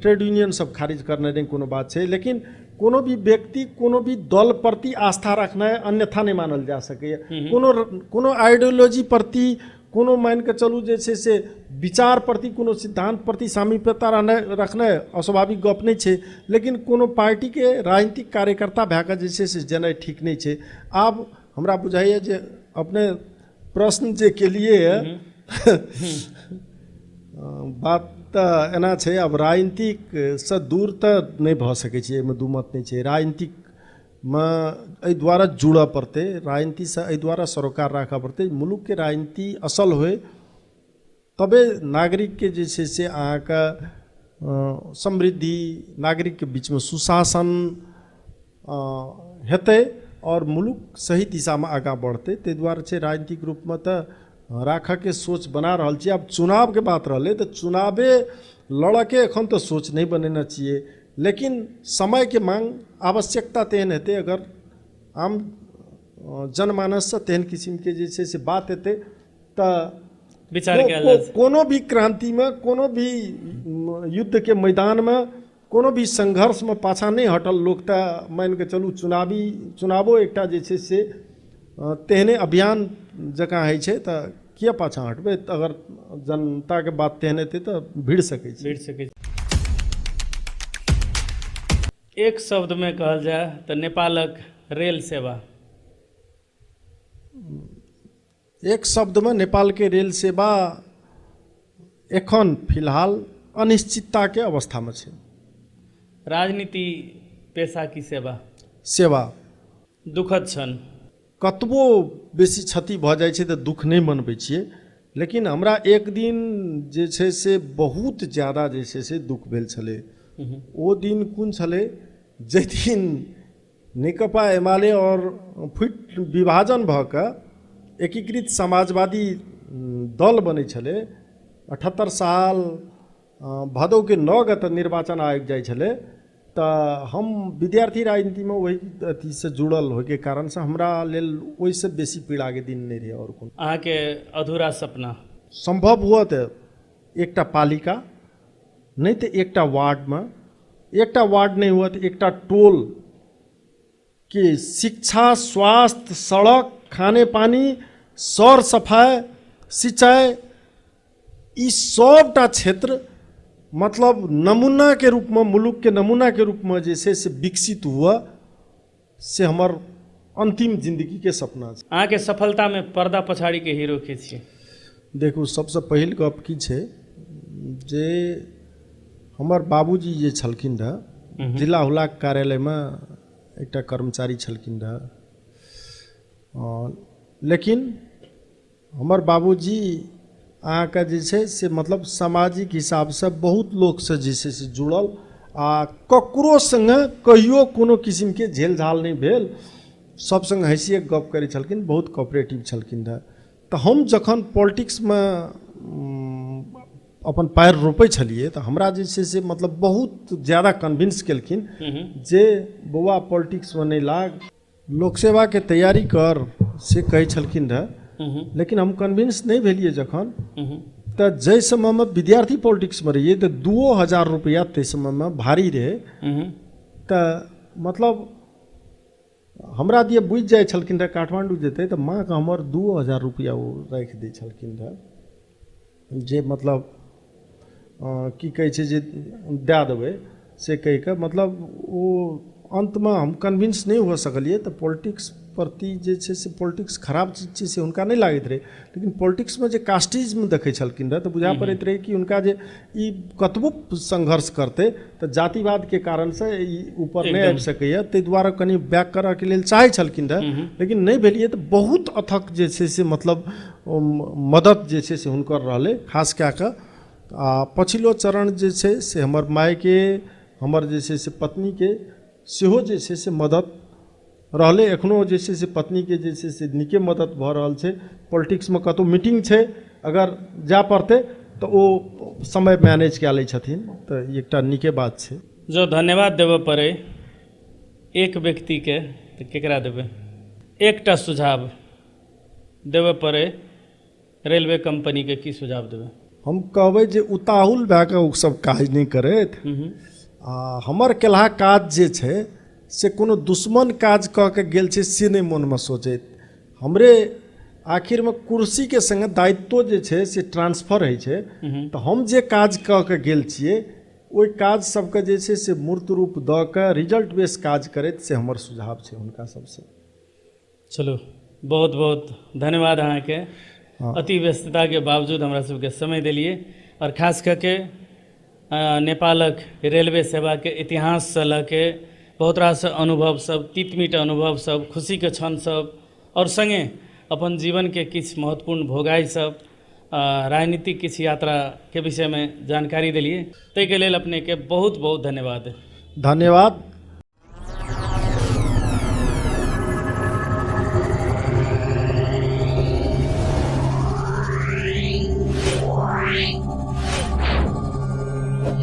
ट्रेड यूनियन सब खारिज करने नहीं कोनो बात छै। लेकिन कोनो भी व्यक्ति कोनो भी दल प्रति आस्था रखनाइ अन्यथा नहीं मानल जा सकैए। कोनो आइडियोलॉजी प्रति, कोनो मान के चलू जे छै से विचार प्रति, कोनो सिद्धांत प्रति सामीप्यता रखनाइ अस्वाभाविक गप नहीं छै। लेकिन कोनो पार्टी के राजनीतिक कार्यकर्ता भए कऽ जे छै से जेनाइ ठीक नहीं छै। आब हमरा बुझाइए जे अपने प्रश्न जे केलिए बात तऽ एना छै, अब राजनीतिक से दूर तऽ नहीं भऽ सकै छै, एहिमे दू मत नहीं छै। राजनीतिक में एहि दुआरे जुड़ऽ पड़तै, राजनीति से एहि दुआरे सरोकार राखऽ पड़तै, मुलुक के राजनीति असल होय तबे नागरिक के जे छै से अहाँके समृद्धि, नागरिक के बीच में सुशासन हेतै और मुलुक सही दिशा में आगाँ बढ़तै। ताहि दुआरे छै राजनीतिक रूप में तऽ राखऽ के सोच बना रहल छी। अब चुनाव के बात रहलै तऽ चुनावे लड़ऽ के एखन तो सोच नहीं बनेना चाहिए। लेकिन समय के मांग आवश्यकता तेहन हेतै, अगर आम जनमानस से तेहन किस्म के जे छै से बात हेतै तऽ विचार कयल जाय। कोनो भी क्रांति में, कोनो भी युद्ध के मैदान में, कोनो भी संघर्ष में पाछा नहीं हटल लोग। तऽ मान के चलू चुनावो एकटा जे छै से तेहने अभियान जकाँ होइ छै, तऽ किया पाछा हटबै? अगर जनता के बात तेहन हेतै तऽ भिड़ सकै छै। एक शब्द में कहल जाए तऽ नेपालक रेल सेवा। एक शब्द में नेपाल के रेल सेवा एखन फिलहाल अनिश्चितता के अवस्था में छै। राजनीति पेशा की सेवा दुखद छन। कतबो बेसी क्षति भऽ जाइ छै तऽ दुख नहीं मनबै छियै, लेकिन हमरा एक दिन जे छै से बहुत ज़्यादा जे छै से दुख भेल छलै। ओ दिन कोन छलै? जाहि दिन नेकपा एमाले और फुट विभाजन भऽ कऽ एकीकृत समाजवादी दल बनै छलै। 78 साल भदौ के 9 गते निर्वाचन आयोग जाइ छलै, तऽ हम विद्यार्थी राजनीति में वही अथी से जुड़ल होय के कारण से हमरा लेल ओहिसे बेसी पीड़ा के दिन नहीं रहे। और कोन अहाँ के अधूरा सपना संभव हुआ तो एकटा पालिका, नहीं तो एकटा वार्ड में, एकटा वार्ड नहीं हुआ तो एकटा टोल के शिक्षा, स्वास्थ्य, सड़क, खाने पानी, सौर सफाई, सिंचाई, ई सबटा क्षेत्र मतलब नमूना के रूप में, मुल्क के नमूना के रूप में जैसे से विकसित हुआ, से हमर अंतिम जिंदगी के सपना छै। अहाँ के सफलता में पर्दा पछाड़ी के हीरो के छियै? देखू, सबसे पहिल गप की छै जे हमर बाबूजी जे छलखिन रह जिला हुलाक कार्यालय में एकटा कर्मचारी छलखिन रह, लेकिन हमर बाबूजी अहाँके जे छै से मतलब सामाजिक हिसाब से बहुत लोग से जे छै से जुड़ल, आ ककरो संगे कहियो कोनो किस्म के झेल झाल नहीं भेल। सब संग हँसिए गप करै छलखिन, बहुत कोऑपरेटिव छलखिन रह। तऽ हम जखन पॉलिटिक्स में अपन पैर रोपै छलिए तऽ हमरा जे छै से मतलब बहुत ज़्यादा कन्विंस केलखिन जे बौआ पॉलिटिक्स में नहीं लाग, लोक सेवा के तैयारी कर, से कहै छलखिन रह। लेकिन हम कन्विंस नहीं भेलिए जखन, तो जै समय में विद्यार्थी पॉलिटिक्स में रहिए तो 2000 रुपया तै समय में भारी रहे। तो मतलब हमरा दिए बुझ जाए छलखिन रह काठमांडू जेते तो माँ का हमर 2000 रुपया वो राखि दै छलखिन रह, जे मतलब की कहै छै जे दए देबै से कहि के। मतलब वो अंत में हम कन्विंस नहीं हो सकलिए। तो पॉलिटिक्स प्रति जे छै से पॉलिटिक्स खराब चीज छै से हुनका नहीं लागैत रहे, लेकिन पॉलिटिक्स में जे कास्टिज्म देखै छलखिन रह तो बुझा पड़ैत रहे कि हुनका जे ई कतबो संघर्ष करते तो जातिवाद के कारण से ई ऊपर नहीं आबि सकैए, ताहि दुआरे कनि बैक करऽ के लेल चाहै छलखिन रह, लेकिन नहीं भेलिए। तो बहुत अथक जे छै से मतलब मदद जे छै से हुनकर रहलै, खास कए कऽ। आ पछिलो चरण जे छै से हमर माय के, हमर जे छै से पत्नी के सेहो जे छै से मदद रहलै। एखनो जे छै से पत्नी के जे छै से नीके मदद भऽ रहल छै। पॉलिटिक्स में कतौ मीटिंग छै, अगर जा पड़तै तो ओ समय मैनेज कए लै छथिन, तो एकटा नीके बात छै। जो धन्यवाद देबऽ पड़े एक व्यक्ति के तो केकरा देबै? एकटा सुझाव देबऽ पड़े रेलवे कंपनी के, की सुझाव देबै? हम कहबै जे उताहुल भए कऽ ओ सब काज नहीं करैत, हमर केलहा काज जे छै से कोनो दुश्मन काज कह के गेल छै से नहीं मन में सोचैत। हमरे आखिर में कुर्सी के संगे दायित्व जे छै से ट्रांसफर होइ छै, तो हम जे काज कह के गेल छियै ओहि काज सबके जे छै से मूर्त रूप दऽ के रिजल्ट बेस काज करैत, से हमर सुझाव छै हुनका सबसे। चलो, बहुत बहुत धन्यवाद अहाँ के। अति व्यस्तता के बावजूद हमरा सबके समय दिलिए, और खास करके नेपालक रेलवे सेवा के इतिहास से लऽ के बहुत रास अनुभव सब, तीत-मीठ अनुभव सब, खुशी के क्षण सब, और संगे अपन जीवन के किछु महत्वपूर्ण भोगाई सब, राजनीतिक किछु यात्रा के विषय में जानकारी दिलिए, ताहि के लेल अपने के बहुत बहुत धन्यवाद। धन्यवाद।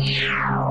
Yeah.